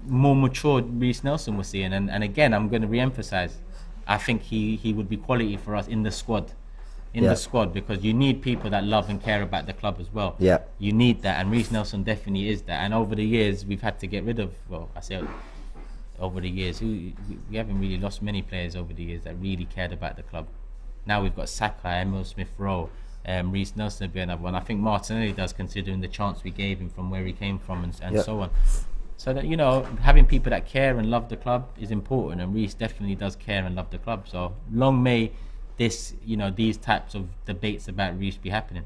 more mature Reiss Nelson we're seeing, and again, I'm going to re-emphasize, I think he would be quality for us in the squad. The squad, because you need people that love and care about the club as well. Yeah, you need that, and Reiss Nelson definitely is that. And over the years, we've had to get rid of. Well, I say over the years, we haven't really lost many players over the years that really cared about the club. Now we've got Saka, Emil Smith-Rowe, Reiss Nelson would be another one. I think Martinelli does, considering the chance we gave him from where he came from and so on. So that having people that care and love the club is important, and Reiss definitely does care and love the club. So long may these types of debates about Reiss be happening.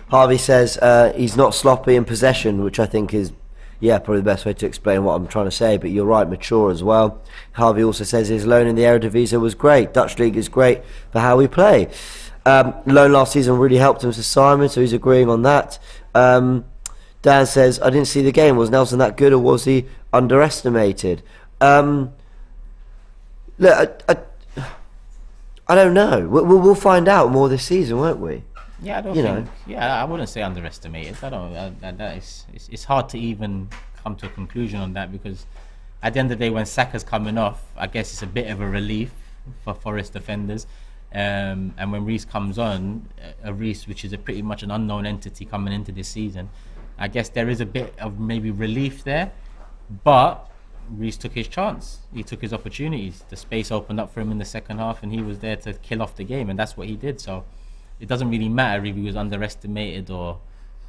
Harvey says he's not sloppy in possession, which I think is probably the best way to explain what I'm trying to say, but you're right, mature as well. Harvey also says his loan in the Eredivisie was great. Dutch League is great for how we play. Loan last season really helped him to Simon, so he's agreeing on that. Dan says, I didn't see the game. Was Nelson that good, or was he underestimated? Look, I don't know. We'll find out more this season, won't we? Yeah, I don't think. Yeah, I wouldn't say underestimated. I don't. It's hard to even come to a conclusion on that, because at the end of the day, when Saka's coming off, I guess it's a bit of a relief for Forest defenders. And when Reiss comes on, a Reiss which is pretty much an unknown entity coming into this season, I guess there is a bit of maybe relief there, but Reiss took his chance. He took his opportunities. The space opened up for him in the second half, and he was there to kill off the game, and that's what he did. So it doesn't really matter if he was underestimated or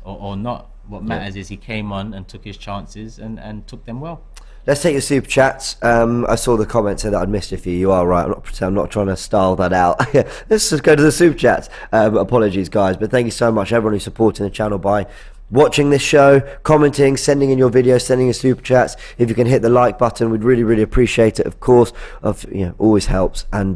not. What matters is he came on and took his chances and took them well. Let's take the super chats. I saw the comment saying that I'd missed a few. You are right. I'm not trying to style that out. Let's just go to the super chats. Apologies, guys, but thank you so much, everyone who's supporting the channel by watching this show, commenting, sending in your videos, sending in super chats. If you can hit the like button, we'd really, really appreciate it. Of course, always helps. And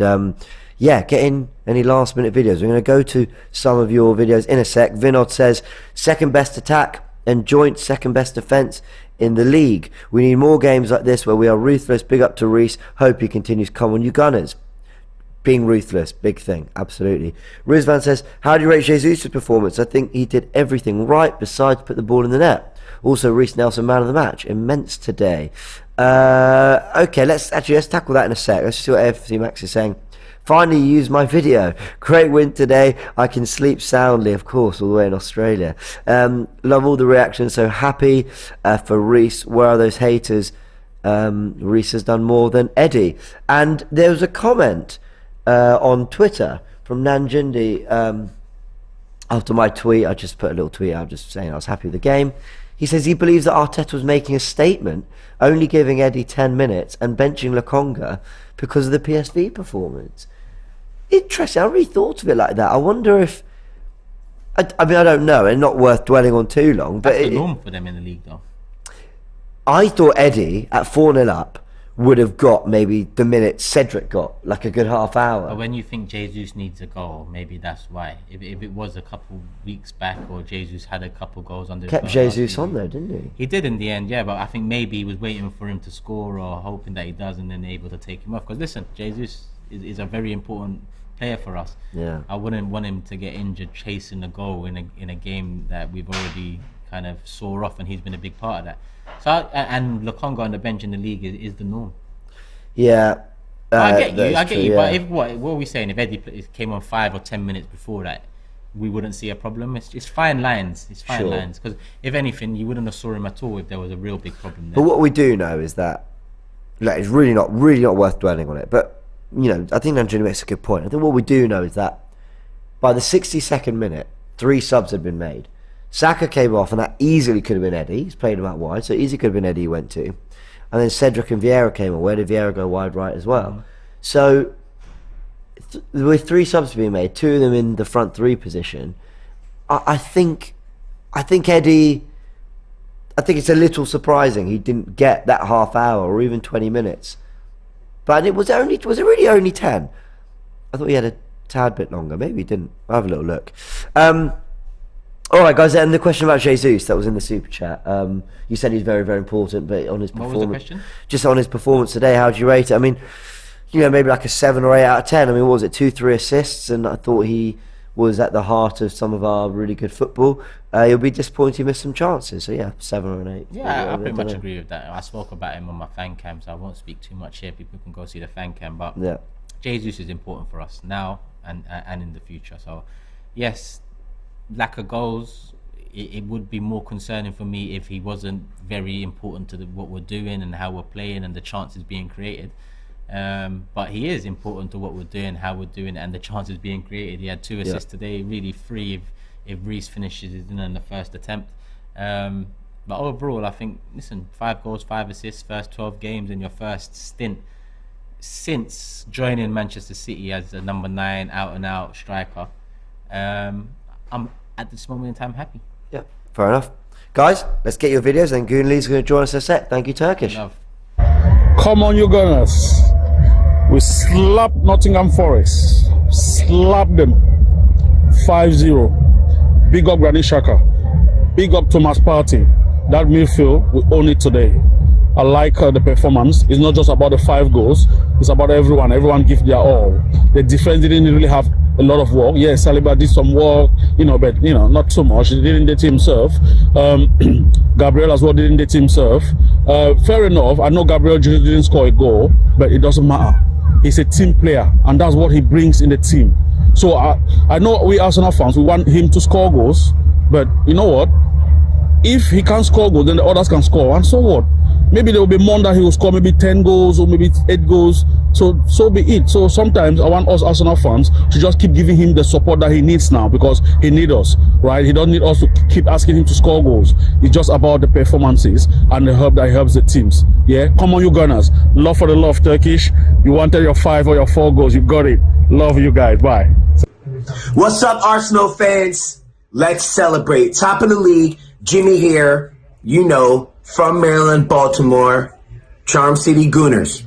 get in any last minute videos. We're going to go to some of your videos in a sec. Vinod says second best attack and joint second best defence in the league. We need more games like this where we are ruthless. Big up to Reiss. Hope he continues. Come on, you Gunners. Being ruthless, big thing, absolutely. Rizvan says, how do you rate Jesus' performance? I think he did everything right besides put the ball in the net. Also, Reiss Nelson, man of the match. Immense today. Okay, let's tackle that in a sec. Let's see what AFTV Max is saying. Finally used my video. Great win today. I can sleep soundly, of course, all the way in Australia. Love all the reactions. So happy for Reiss. Where are those haters? Reiss has done more than Eddie. And there was a comment on Twitter from Nanjindi after my tweet. I just put a little tweet out just saying I was happy with the game. He says he believes that Arteta was making a statement, only giving Eddie 10 minutes and benching Lokonga because of the PSV performance. Interesting. I really thought of it like that. I wonder if I don't know, and not worth dwelling on too long. But that's the norm for them in the league, though. I thought Eddie at 4-0 up would have got maybe the minute Cedric got, like a good half hour. But when you think Jesus needs a goal, maybe that's why. If it was a couple weeks back, or Jesus had a couple goals under his Kept belt Jesus last on season. there, didn't he? He did in the end, yeah, but I think maybe he was waiting for him to score or hoping that he does and then able to take him off. Because listen, Jesus is a very important player for us. Yeah. I wouldn't want him to get injured chasing a goal in a game that we've already kind of saw off, and he's been a big part of that. So and Lukonga on the bench in the league is the norm. Yeah. I get true, you. yeah. But if what are we saying? If Eddie came on 5 or 10 minutes before that, we wouldn't see a problem. It's fine lines. It's fine Sure. lines. Because if anything, you wouldn't have saw him at all if there was a real big problem But there. what we do know is that, like, it's really not worth dwelling on it. But you know, I think Andrew makes a good point. I think what we do know is that by the 62nd minute, 3 subs had been made. Saka came off, and that easily could have been Eddie. He's played him out wide, so easily could have been Eddie he went to. And then Cedric and Vieira came on. Where did Vieira go wide right as well? So with 3 subs being made, 2 of them in the front 3 position, I think Eddie. I think it's a little surprising he didn't get that half hour or even 20 minutes. But was it really only 10? I thought he had a tad bit longer. Maybe he didn't. I'll have a little look. All right, guys, and the question about Jesus that was in the super chat. You said he's very, very important, but on his What performance, was the question? just on his performance today, how do you rate it? I mean, you know, maybe like a 7 or 8 out of 10. I mean, what was it, 2-3 assists? And I thought he was at the heart of some of our really good football. He'll be disappointed he missed some chances. So yeah, 7 or an 8. Yeah, I pretty much don't know. agree with that. I spoke about him on my fan cam, so I won't speak too much here. People can go see the fan cam. But Yeah. Jesus is important for us now and in the future. So yes, lack of goals. It would be more concerning for me if he wasn't very important to what we're doing and how we're playing and the chances being created. But he is important to what we're doing, how we're doing it, and the chances being created. He had 2 assists today, really 3 if Reece finishes it in the first attempt. But overall, I think, listen, 5 goals, 5 assists, first 12 games in your first stint since joining Manchester City as the number 9 out-and-out striker. I'm at this moment in time happy. Yeah, fair enough. Guys, let's get your videos, and Goonlee's going to join us in a sec. Thank you, Turkish. Love. Come on, you Gunners. We slapped Nottingham Forest. Slapped them. 5-0. Big up Granit Xhaka. Big up Thomas Partey. That midfield, we own it today. I like the performance. It's not just about the 5 goals. It's about everyone. Everyone gives their all. The defense didn't really have a lot of work. Yes, Saliba did some work, but not so much. He didn't did himself. Gabriel as well didn't did himself. Fair enough. I know Gabriel didn't score a goal, but it doesn't matter. He's a team player, and that's what he brings in the team. So I know we Arsenal fans, we want him to score goals, but you know what? If he can't score goals, then the others can score, and so what? Maybe there will be more that he will score, maybe 10 goals or maybe 8 goals. So be it. So sometimes I want us Arsenal fans to just keep giving him the support that he needs now, because he needs us, right? He doesn't need us to keep asking him to score goals. It's just about the performances and the help that he helps the teams. Yeah, come on, you Gunners. Love for the love, Turkish. You wanted your 5 or your 4 goals. You got it. Love you guys. Bye. What's up, Arsenal fans? Let's celebrate. Top of the league. Jimmy here. From Maryland, Baltimore, Charm City Gooners.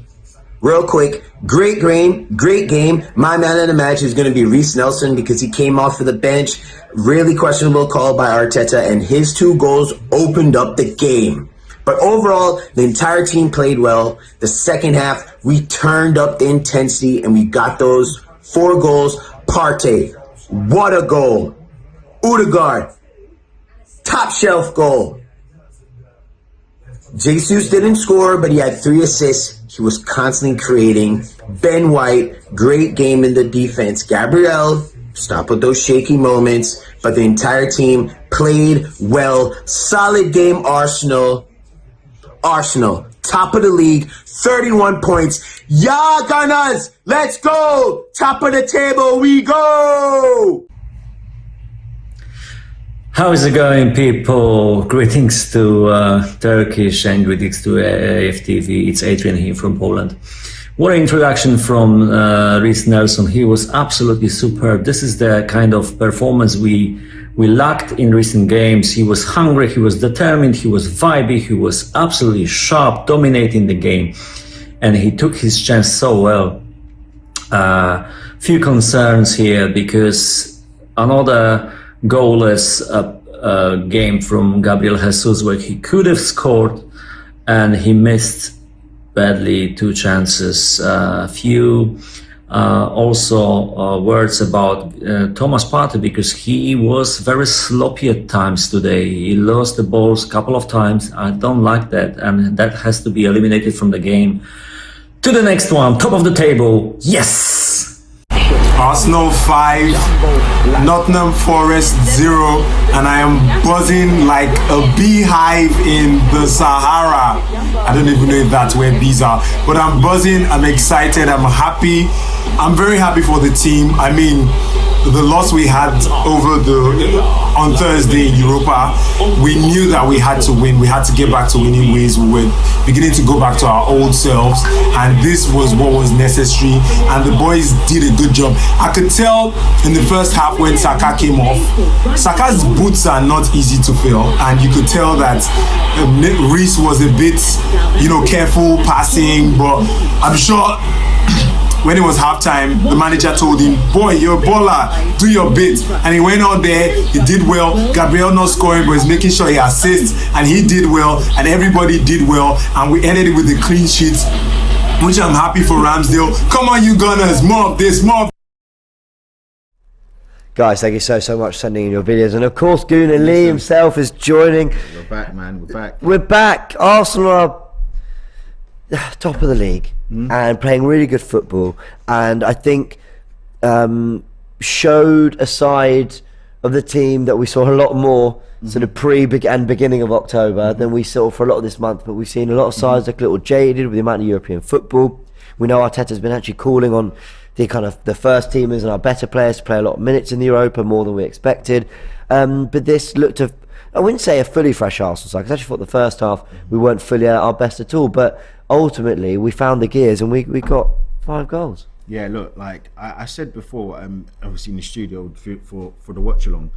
Real quick, great game. My man of the match is going to be Reece Nelson because he came off of the bench. Really questionable call by Arteta, and his 2 goals opened up the game. But overall, the entire team played well. The second half, we turned up the intensity, and we got those 4 goals. Partey, what a goal. Odegaard, top shelf goal. Jesus didn't score, but he had 3 assists. He was constantly creating. Ben White, great game in the defense. Gabriel, stop with those shaky moments. But the entire team played well. Solid game, Arsenal. Arsenal, top of the league, 31 points. Yeah, Gunners, let's go. Top of the table, we go. How is it going, people? Greetings to Turkish and greetings to AFTV. It's Adrian here from Poland. What an introduction from Reece Nelson. He was absolutely superb. This is the kind of performance we lacked in recent games. He was hungry, he was determined, he was vibey, he was absolutely sharp, dominating the game, and he took his chance so well. Few concerns here, because another goalless game from Gabriel Jesus, where he could have scored and he missed badly 2 chances. Few also words about Thomas Partey, because he was very sloppy at times today. He lost the balls a couple of times. I don't like that, and that has to be eliminated from the game. To the next one, top of the table. Yes! Arsenal 5, Nottingham Forest 0, and I am buzzing like a beehive in the Sahara. I don't even know if that's where bees are, but I'm buzzing, I'm excited, I'm happy. I'm very happy for the team. I mean, the loss we had on Thursday in Europa, we knew that we had to win. We had to get back to winning ways. We were beginning to go back to our old selves, and this was what was necessary, and the boys did a good job. I could tell in the first half when Saka came off, Saka's boots are not easy to fill, and you could tell that Reece was a bit, careful passing, but I'm sure when it was halftime, the manager told him, boy, you're a baller, do your bit. And he went out there, he did well. Gabriel not scoring, but he's making sure he assists, and he did well, and everybody did well, and we ended it with a clean sheet, which I'm happy for Ramsdale. Come on, you Gunners, more of this, more of Guys, thank you so much for sending in your videos. And of course, Gunnar Lee himself is joining. We're back, man. We're back. We're back. Arsenal are top of the league and playing really good football. And I think showed a side of the team that we saw a lot more sort of and beginning of October than we saw for a lot of this month. But we've seen a lot of sides look a little jaded with the amount of European football. We know Arteta's been actually calling on the first teamers and our better players to play a lot of minutes in the Europa, more than we expected. But this looked I wouldn't say a fully fresh Arsenal side, because I actually thought the first half we weren't fully at our best at all. But ultimately, we found the gears and we got 5 goals. Yeah, look, like I said before, obviously in the studio for the watch along,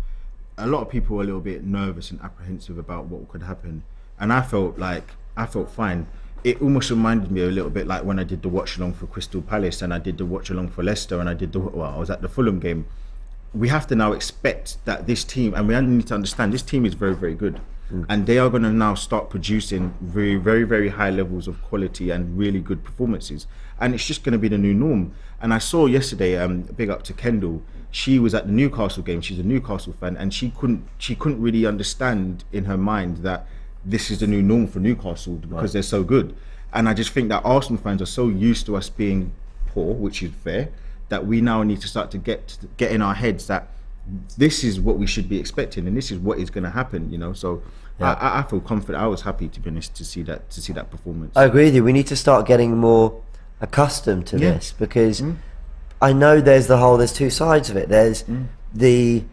a lot of people were a little bit nervous and apprehensive about what could happen, and I felt fine. It almost reminded me a little bit like when I did the watch along for Crystal Palace, and I did the watch along for Leicester, and I was at the Fulham game. We have to now expect that this team, and we need to understand, this team is very, very good, and they are going to now start producing very, very, very high levels of quality and really good performances, and it's just going to be the new norm. And I saw yesterday, big up to Kendall, she was at the Newcastle game. She's a Newcastle fan, and she couldn't really understand in her mind that this is the new norm for Newcastle because they're so good. And I just think that Arsenal fans are so used to us being poor, which is fair, that we now need to start to get in our heads that this is what we should be expecting and this is what is going to happen, So I feel confident. I was happy, to be honest, to see that performance. I agree with you. We need to start getting more accustomed to this, because I know there's 2 sides of it. There's the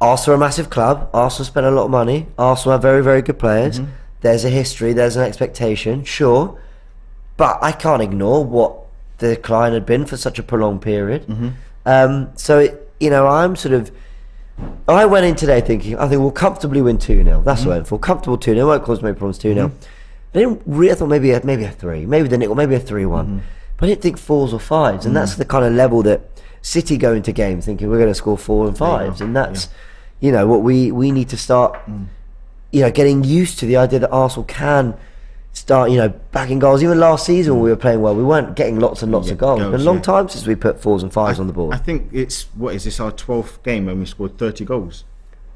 Arsenal are a massive club. Arsenal spend a lot of money. Arsenal have very, very good players. There's a history. There's an expectation, sure, but I can't ignore what the decline had been for such a prolonged period. So I went in today thinking, I think we'll comfortably win 2-0. That's what I went for. Comfortable 2-0. Won't cause me problems. 2-0. I thought maybe a 3, maybe the nickel, maybe a 3-1. But I didn't think 4s or 5s, and that's the kind of level that City go into games thinking we're going to score 4 and 5s, and that's what we need to start getting used to, the idea that Arsenal can start backing goals. Even last season when we were playing well, we weren't getting lots and lots of goals. It's been a long time since we put 4s and 5s on the board. I think it's our 12th game when we scored 30 goals.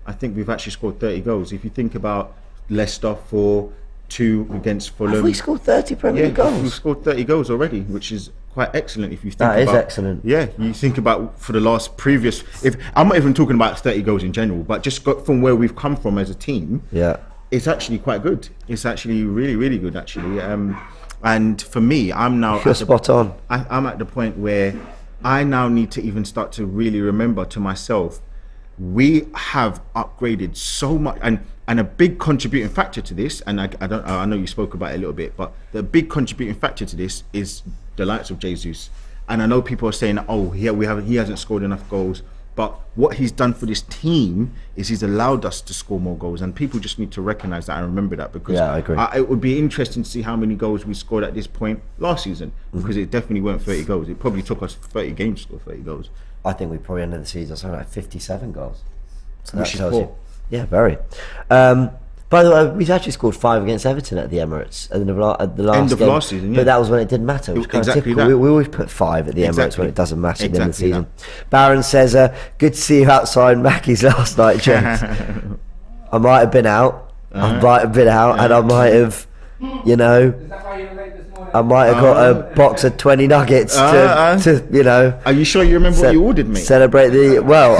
I think we've actually scored 30 goals. If you think about Leicester 4-2 against Fulham, have we scored 30 Premier League goals? We've scored 30 goals already, which is quite excellent. If you think that is excellent. Yeah, you think about for the last previous. If I'm not even talking about 30 goals in general, but just from where we've come from as a team. Yeah, it's actually quite good. It's actually really, really good, actually. And for me, I'm now spot on. I'm at the point where I now need to even start to really remember to myself we have upgraded so much, and a big contributing factor to this, and I know you spoke about it a little bit, but the big contributing factor to this is the likes of Jesus. And I know people are saying, oh, he hasn't scored enough goals, but what he's done for this team is he's allowed us to score more goals, and people just need to recognize that and remember that, because I agree. It would be interesting to see how many goals we scored at this point last season, because it definitely weren't 30 goals. It probably took us 30 games to score 30 goals. I think we probably ended the season something like 57 goals. So Which that is tells poor. you. Yeah, very. By the way, we've actually scored 5 against Everton at the Emirates at the last End of game, last season, yeah. But that was when it didn't matter. It was kind Exactly of typical. that. We always put 5 at the Emirates Exactly. when it doesn't matter at the end of the Exactly season. Baron says, good to see you outside Mackey's last night, James. I might have been out. And I might have, you know, I might have got a box of 20 nuggets to, you know. Are you sure you remember what you ordered, mate? Celebrate the, well,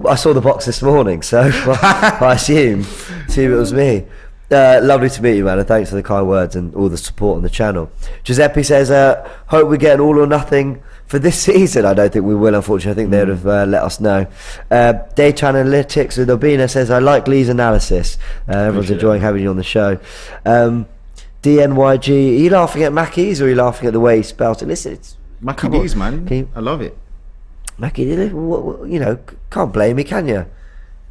I saw the box this morning, so I assume it was me. Lovely to meet you, man, and thanks for the kind words and all the support on the channel. Giuseppe says, hope we get an all or nothing for this season. I don't think we will, unfortunately. I think they would have let us know. Data Analytics with Obina says, I like Lee's analysis. Everyone's enjoying having you on the show. DNYG, are you laughing at Mackey's or are you laughing at the way he spells it? Listen, it's Mackie D's, man. I love it. Mackie, you know, can't blame me, can you? It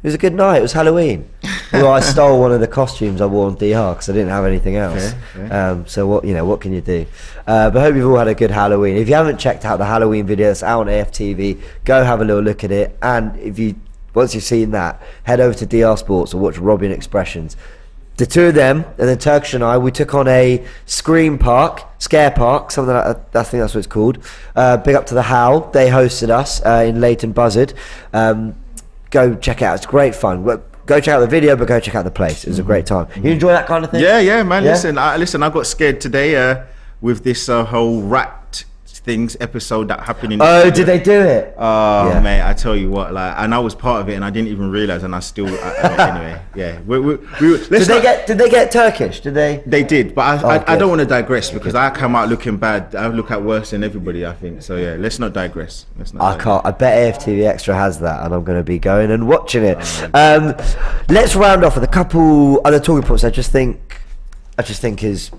was a good night. It was Halloween. Well, I stole one of the costumes I wore on DR because I didn't have anything else. Fair. So what can you do? But I hope you've all had a good Halloween. If you haven't checked out the Halloween video, it's out on AFTV. Go have a little look at it. And once you've seen that, head over to DR Sports or watch Robbie and Expressions. The two of them, and then Turkish and I, we took on a scare park, something like that. I think that's what it's called. Big up to the Howl. They hosted us in Leighton Buzzard. Go check it out. It's great fun. Go check out the video, but go check out the place. It was a great time. You enjoy that kind of thing? Yeah, man. Yeah? Listen, I got scared today with this whole rat things episode that happened in did they do it? Oh, mate, I tell you what, and I was part of it and I didn't even realize, and I still anyway, yeah. Did they get Turkish? Did they? They did, but I don't want to digress because I come out looking bad. I look at worse than everybody, I think. So yeah, let's not digress. I bet AFTV Extra has that, and I'm going to be going and watching it. Let's round off with a couple other talking points. I just think is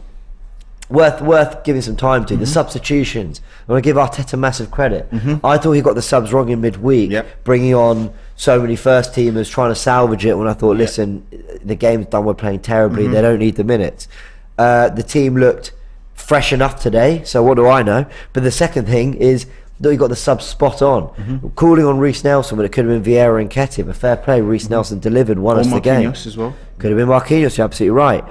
worth giving some time to. The substitutions. I want to give Arteta massive credit. I thought he got the subs wrong in midweek, bringing on so many first teamers, trying to salvage it, when I thought, listen, the game's done, we're playing terribly, they don't need the minutes. The team looked fresh enough today, so what do I know? But the second thing is that he got the subs spot on. Calling on Reece Nelson when it could have been Vieira and Ketty, but fair play, Reece Nelson delivered, won us the game. As well. Could have been Marquinhos, you're absolutely right.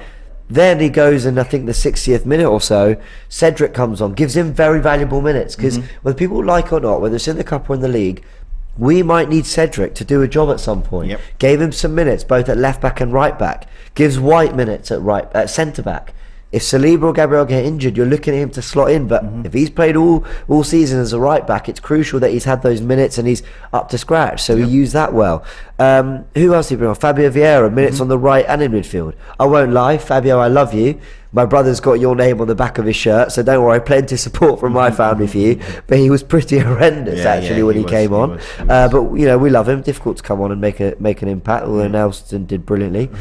Then he goes, and I think the 60th minute or so, Cedric comes on, gives him very valuable minutes, because whether people like or not, whether it's in the cup or in the league, we might need Cedric to do a job at some point. Gave him some minutes both at left back and right back. Gives White minutes at centre back. If Saliba or Gabriel get injured, you're looking at him to slot in. But if he's played all season as a right back, it's crucial that he's had those minutes and he's up to scratch. So he used that well. Who else did he bring on? Fabio Vieira, minutes on the right and in midfield. I won't lie, Fabio, I love you. My brother's got your name on the back of his shirt, so don't worry, plenty of support from my family for you. But he was pretty horrendous when he came on. But you know, we love him. Difficult to come on and make an impact. Although Nelson did brilliantly.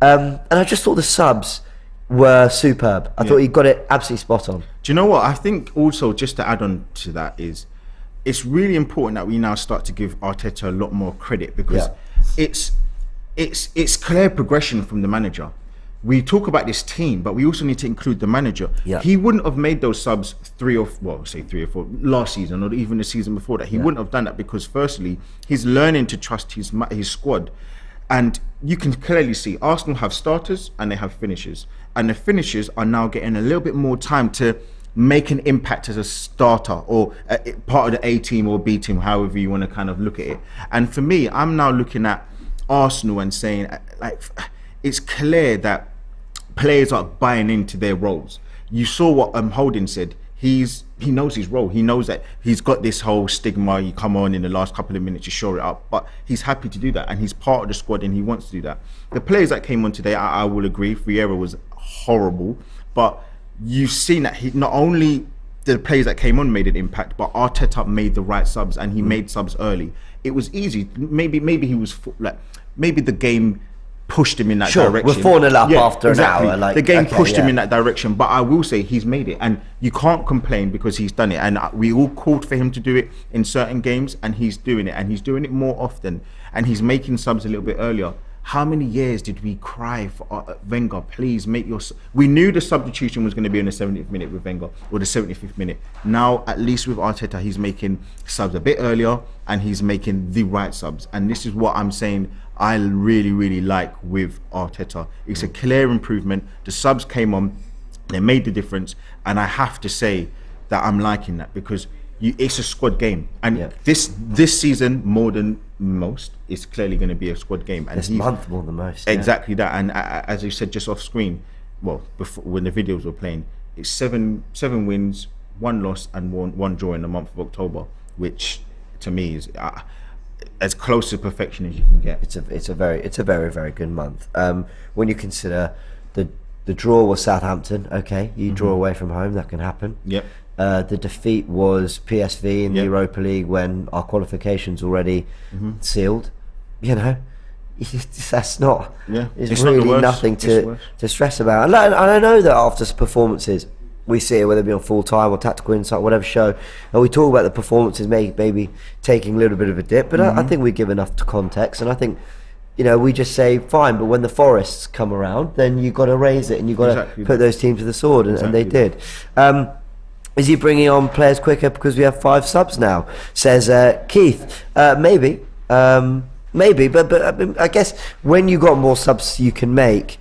And I just thought the subs were superb. I thought he got it absolutely spot on. Do you know what? I think also, just to add on to that, is it's really important that we now start to give Arteta a lot more credit, because it's clear progression from the manager. We talk about this team, but we also need to include the manager. He wouldn't have made those subs 3 or 4 last season, or even the season before that. He wouldn't have done that, because firstly, he's learning to trust his squad. And you can clearly see Arsenal have starters and they have finishers. And the finishers are now getting a little bit more time to make an impact as a starter, or part of the A team or B team, however you want to kind of look at it. And for me, I'm now looking at Arsenal and saying, like, it's clear that players are buying into their roles. You saw what Holding said. He knows his role. He knows that he's got this whole stigma. You come on in the last couple of minutes, you shore it up, but he's happy to do that, and he's part of the squad, and he wants to do that. The players that came on today, I will agree, Vieira was horrible, but you've seen that he not only the players that came on made an impact, but Arteta made the right subs, and he made subs early. It was easy. Maybe he was maybe the game pushed him in that direction. We're 4-0 up after an hour. Like, the game pushed him in that direction, but I will say he's made it, and you can't complain because he's done it. And we all called for him to do it in certain games, and he's doing it, and he's doing it more often, and he's making subs a little bit earlier. How many years did we cry for Wenger, please make your... We knew the substitution was going to be in the 70th minute with Wenger, or the 75th minute. Now, at least with Arteta, he's making subs a bit earlier, and he's making the right subs. And this is what I'm saying I really, really like with Arteta. It's a clear improvement. The subs came on, they made the difference, and I have to say that I'm liking that, because it's a squad game, and this season more than most, it's clearly going to be a squad game. And this month more than most. Exactly that. And as you said just off screen, well, before, when the videos were playing, it's seven wins, 1 loss, and one draw in the month of October, which to me is as close to perfection as you can get. It's a very, very good month. When you consider the draw was Southampton, okay, you draw away from home, that can happen. Yep. The defeat was PSV in the Europa League when our qualifications already sealed. You know, that's not. It's really not nothing to stress about. And I know that after performances, we see it, whether it be on Full Time or Tactical Insight, whatever show, and we talk about the performances maybe taking a little bit of a dip. But I think we give enough context, and I think, you know, we just say fine, but when the Forests come around, then you've got to raise it, and you've got to put those teams to the sword, and they did. Is he bringing on players quicker because we have 5 subs now? Says Keith. Maybe, but I guess when you got more subs you can make,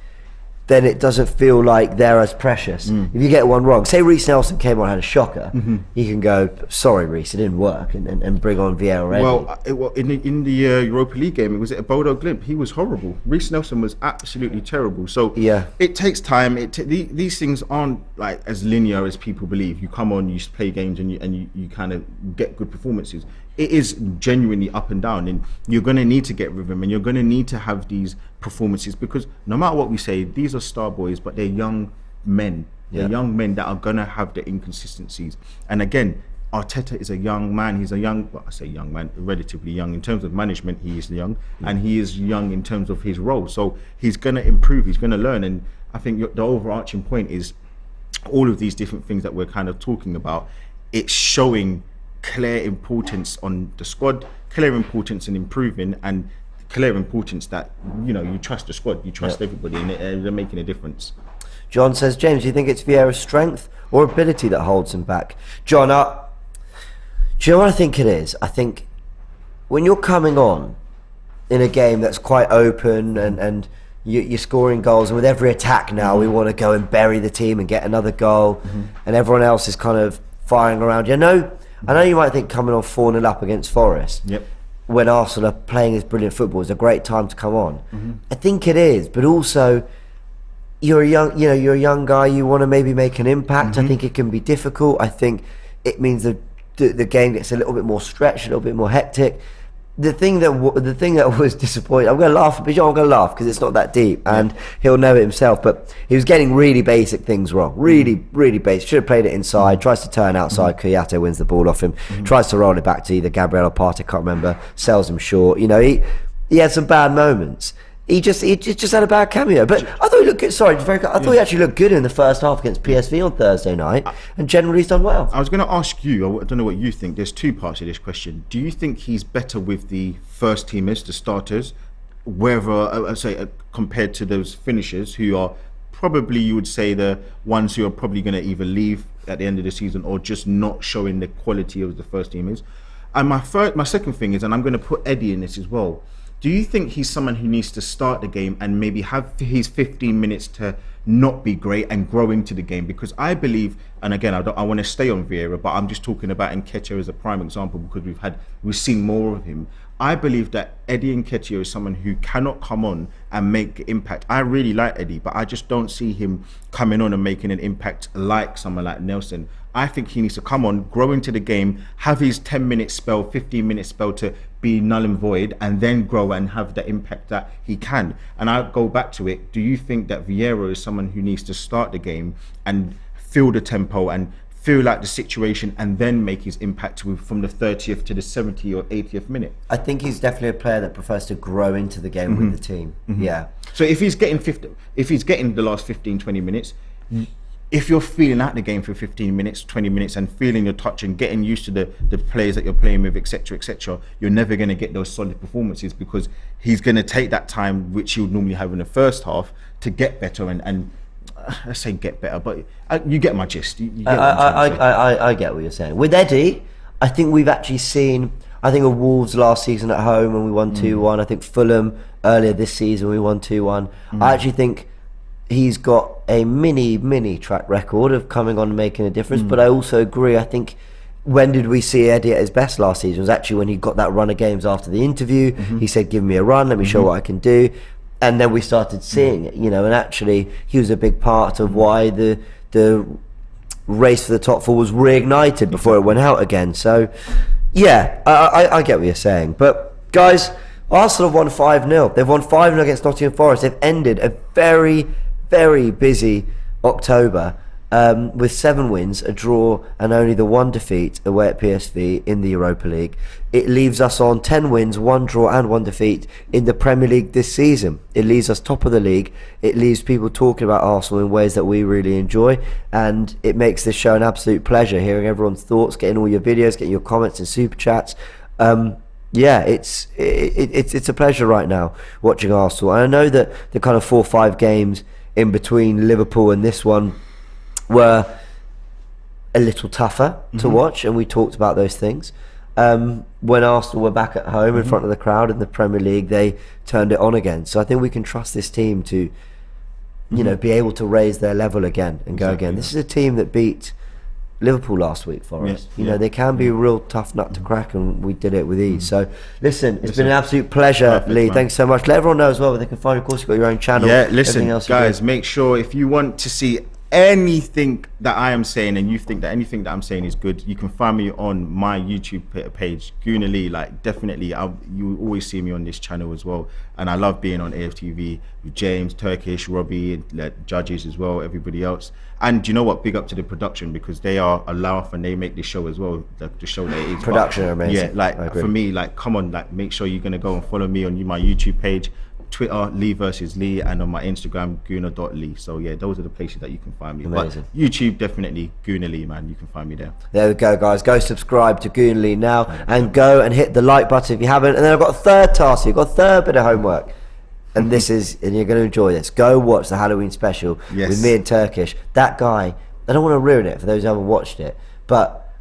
then it doesn't feel like they're as precious. If you get one wrong, say Reece Nelson came on and had a shocker, he can go, sorry Reece, it didn't work, and bring on Vieira. Well, in the Europa League game, it was at Bodo Glimt. He was horrible. Reece Nelson was absolutely terrible. So it takes time. These things aren't like as linear as people believe. You come on, you play games, and you kind of get good performances. It is genuinely up and down, and you're going to need to get rhythm, and you're going to need to have these performances, because no matter what we say, these are star boys, but they're young men. They're young men that are going to have the inconsistencies. And again, Arteta is a young man. He's a young, well, I say young man, relatively young in terms of management. He is young, and he is young in terms of his role. So he's going to improve. He's going to learn. And I think the overarching point is all of these different things that we're kind of talking about. It's showing clear importance on the squad, clear importance in improving, and clear importance that, you know, you trust the squad, you trust everybody, and they're making a difference. John says, James, do you think it's Vieira's strength or ability that holds him back? John, do you know what I think it is? I think when you're coming on in a game that's quite open and you're scoring goals, and with every attack now we want to go and bury the team and get another goal, and everyone else is kind of firing around you. I know you might think coming on 4-0 up against Forest, when Arsenal are playing this brilliant football, is a great time to come on. I think it is, but also you're a young guy. You want to maybe make an impact. I think it can be difficult. I think it means the game gets a little bit more stretched, a little bit more hectic. The thing that was disappointing, I'm going to laugh, but I'm going to laugh because it's not that deep, and he'll know it himself. But he was getting really basic things wrong, really basic. Should have played it inside. Tries to turn outside. Kouyaté wins the ball off him. Tries to roll it back to either Gabriel or Partey, can't remember. Sells him short. You know, he had some bad moments. He just had a bad cameo. But I thought he looked good. Sorry, I thought he actually looked good in the first half against PSV on Thursday night, and generally he's done well. I was going to ask you, I don't know what you think. There's 2 parts to this question. Do you think he's better with the first teamers, the starters, whether compared to those finishers who are probably, you would say, the ones who are probably going to either leave at the end of the season or just not showing the quality of the first teamers? And my second thing is, and I'm going to put Eddie in this as well, do you think he's someone who needs to start the game and maybe have his 15 minutes to not be great and grow into the game? Because I believe, and again, I want to stay on Vieira, but I'm just talking about Nketiah as a prime example because we've seen more of him. I believe that Eddie Nketiah is someone who cannot come on and make impact. I really like Eddie, but I just don't see him coming on and making an impact like someone like Nelson. I think he needs to come on, grow into the game, have his 10-minute spell, 15-minute spell to be null and void, and then grow and have the impact that he can. And I'll go back to it. Do you think that Vieira is someone who needs to start the game and feel the tempo and feel like the situation and then make his impact from the 30th to the 70th or 80th minute. I think he's definitely a player that prefers to grow into the game with the team. Yeah. So if he's getting the last 15-20 minutes, if you're feeling out the game for 15 minutes, 20 minutes, and feeling your touch and getting used to the players that you're playing with, etc., you're never going to get those solid performances, because he's going to take that time which he would normally have in the first half to get better and I say get better, but you get my gist. You get what I'm trying to say. I get what you're saying. With Eddie, I think we've actually seen, I think of Wolves last season at home when we won 2-1. I think Fulham earlier this season we won 2-1. I actually think he's got a mini track record of coming on and making a difference, but I also agree. I think, when did we see Eddie at his best last season? It was actually when he got that run of games after the interview. He said, give me a run, let me show what I can do. And then we started seeing it, you know, and actually he was a big part of why the race for the top four was reignited before it went out again. So yeah, I get what you're saying. But guys, Arsenal have won 5-0. They've won 5-0 against Nottingham Forest. They've ended a very busy October with 7 wins, a draw, and only the 1 defeat away at PSV in the Europa League. It leaves us on 10 wins, 1 draw, and 1 defeat in the Premier League this season. It leaves us top of the league. It leaves people talking about Arsenal in ways that we really enjoy, and it makes this show an absolute pleasure, hearing everyone's thoughts, getting all your videos, getting your comments and super chats. Yeah, it's a pleasure right now watching Arsenal. And I know that the kind of 4 or 5 games in between Liverpool and this one were a little tougher to watch, and we talked about those things. When Arsenal were back at home in front of the crowd in the Premier League, they turned it on again. So I think we can trust this team to, you know, be able to raise their level again and go again. This is a team that beat Liverpool last week for us. You know, they can be a real tough nut to crack, and we did it with ease. So listen, it's been an absolute pleasure. Lee, man. Thanks so much. Let everyone know as well where they can find you. Of course, you've got your own channel. Yeah, listen, else guys, make sure if you want to see anything that I am saying and you think that anything that I'm saying is good, you can find me on my YouTube page, Gooner Lee. Like, definitely, you always see me on this channel as well. And I love being on AFTV with James, Turkish, Robbie, judges as well, everybody else. And you know what? Big up to the production, because they are a laugh and they make this show as well. The show that it is. Production are amazing. Yeah, like for me, like, come on, like, make sure you're gonna go and follow me on my YouTube page, Twitter, Lee versus Lee, and on my Instagram, Gooner.Lee. So yeah, those are the places that you can find me. Amazing. But YouTube, definitely Gooner Lee, man. You can find me there. There we go, guys. Go subscribe to Gooner Lee now, and go and hit the like button if you haven't. And then I've got a third task. You've got a third bit of homework. And this is, and you're going to enjoy this. Go watch the Halloween special with me and Turkish. That guy, I don't want to ruin it for those who haven't watched it, but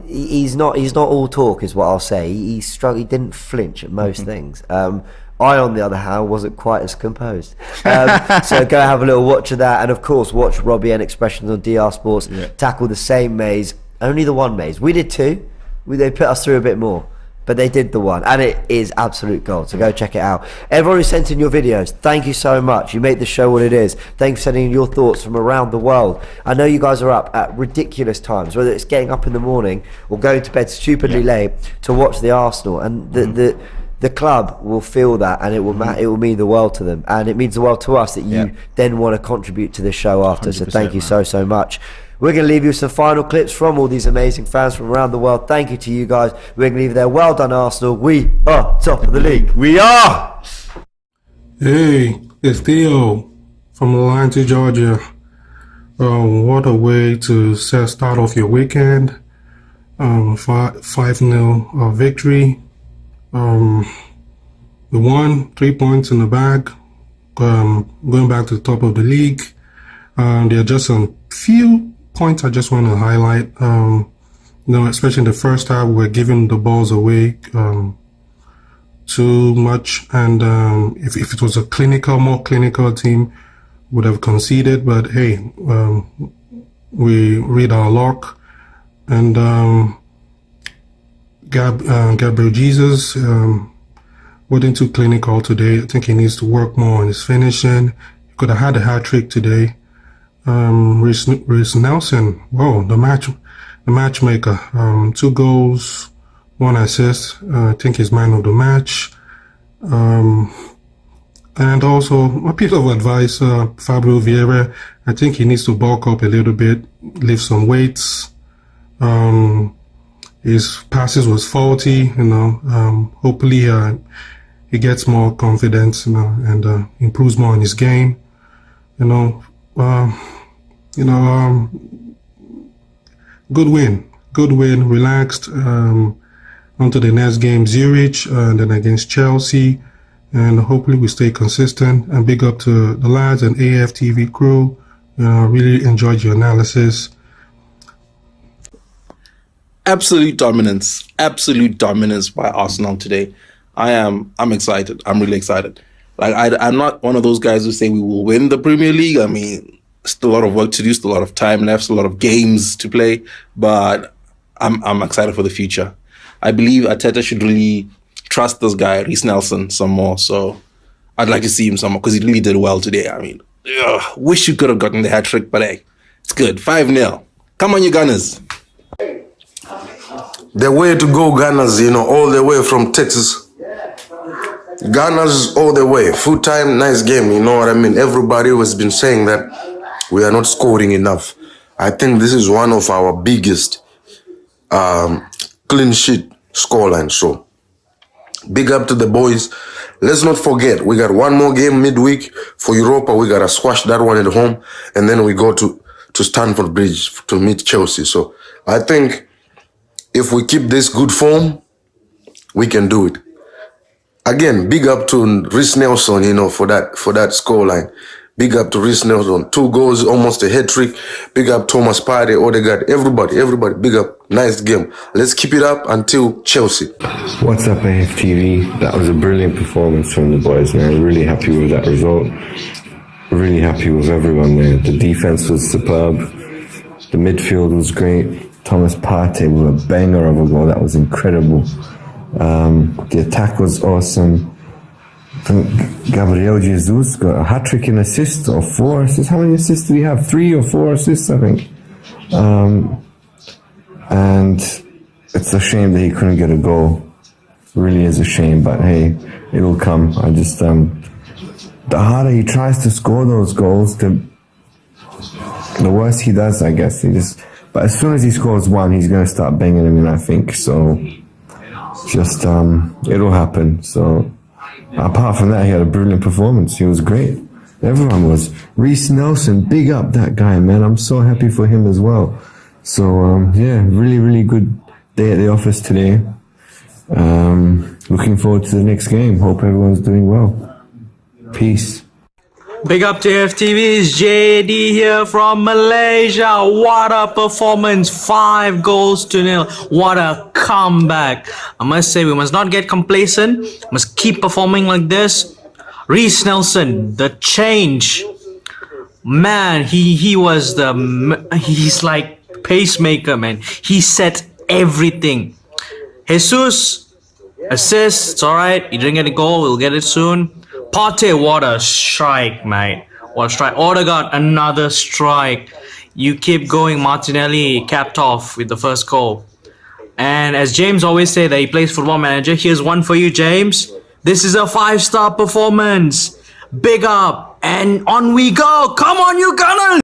he's not all talk, is what I'll say. He struggled. He didn't flinch at most things. I, on the other hand, wasn't quite as composed. So go have a little watch of that, and of course watch Robbie and Expressions on DR Sports tackle the same maze, only the one maze. We did 2. They put us through a bit more, but they did the one, and it is absolute gold. So go check it out. Everyone who sent in your videos, thank you so much. You make the show what it is. Thanks for sending in your thoughts from around the world. I know you guys are up at ridiculous times, whether it's getting up in the morning or going to bed stupidly late to watch the Arsenal, and the club will feel that, and it will mean the world to them, and it means the world to us that you then want to contribute to this show after. So thank you so much. We're going to leave you with some final clips from all these amazing fans from around the world. Thank you to you guys. We're going to leave you there. Well done, Arsenal. We are top of the league. We are. Hey, it's Theo from Atlanta, Georgia. What a way to start off your weekend. 5-0 victory. We won, 3 points in the bag, going back to the top of the league. There are just a few points I just want to highlight. Especially in the first half, we were giving the balls away too much, and if it was a more clinical team, would have conceded. But hey, we read our luck, and Gabriel Jesus wasn't too clinical today. I think he needs to work more on his finishing. He could have had a hat-trick today. Reece Nelson, whoa, the matchmaker. 2 goals, 1 assist. I think he's man of the match. And also a piece of advice, Fabio Vieira. I think he needs to bulk up a little bit, lift some weights. His passes was faulty, hopefully he gets more confidence, and improves more in his game, good win, relaxed, on to the next game, Zurich, and then against Chelsea, and hopefully we stay consistent. And big up to the lads and AFTV crew. Really enjoyed your analysis. Absolute dominance by Arsenal today. I'm excited. I'm really excited. Like I'm not one of those guys who say we will win the Premier League. I mean, still a lot of work to do, still a lot of time left, still a lot of games to play, but I'm excited for the future. I believe Arteta should really trust this guy, Reece Nelson, some more. So I'd like to see him some more because he really did well today. I mean, wish you could have gotten the hat trick, but hey, it's good. 5-0. Come on, you Gunners. The way to go, Gunners, all the way from Texas. Gunners all the way. Full time, nice game, you know what I mean? Everybody has been saying that we are not scoring enough. I think this is one of our biggest clean sheet scoreline. So, big up to the boys. Let's not forget, we got one more game midweek for Europa. We got to squash that one at home. And then we go to Stamford Bridge to meet Chelsea. So, I think if we keep this good form, we can do it. Again, big up to Reece Nelson, for that scoreline. Big up to Reece Nelson. 2 goals, almost a hat-trick. Big up Thomas Partey, Odegaard, everybody, big up. Nice game. Let's keep it up until Chelsea. What's up, AFTV? That was a brilliant performance from the boys, man. Really happy with that result. Really happy with everyone there. The defense was superb. The midfield was great. Thomas Partey with a banger of a goal. That was incredible. The attack was awesome. Gabriel Jesus got a hat-trick in assists, or 4 assists. How many assists do we have? 3 or 4 assists, I think. And it's a shame that he couldn't get a goal. Really is a shame, but hey, it'll come. The harder he tries to score those goals, the worse he does, I guess. But as soon as he scores one, he's going to start banging them in, I think. So, it'll happen. So, apart from that, he had a brilliant performance. He was great. Everyone was. Reece Nelson, big up that guy, man. I'm so happy for him as well. So, really, really good day at the office today. Looking forward to the next game. Hope everyone's doing well. Peace. Big up to FTV's JD here from Malaysia. What a performance. 5-0. What a comeback. I must say, we must not get complacent. Must keep performing like this. Reece Nelson, the change. Man, he's like pacemaker, man. He set everything. Jesus, assists, alright. He didn't get a goal. We'll get it soon. Partey, what a strike, mate. What a strike. Odegaard, another strike. You keep going. Martinelli capped off with the first goal. And as James always say that he plays Football Manager, here's one for you, James. This is a 5-star performance. Big up. And on we go. Come on, you Gunners.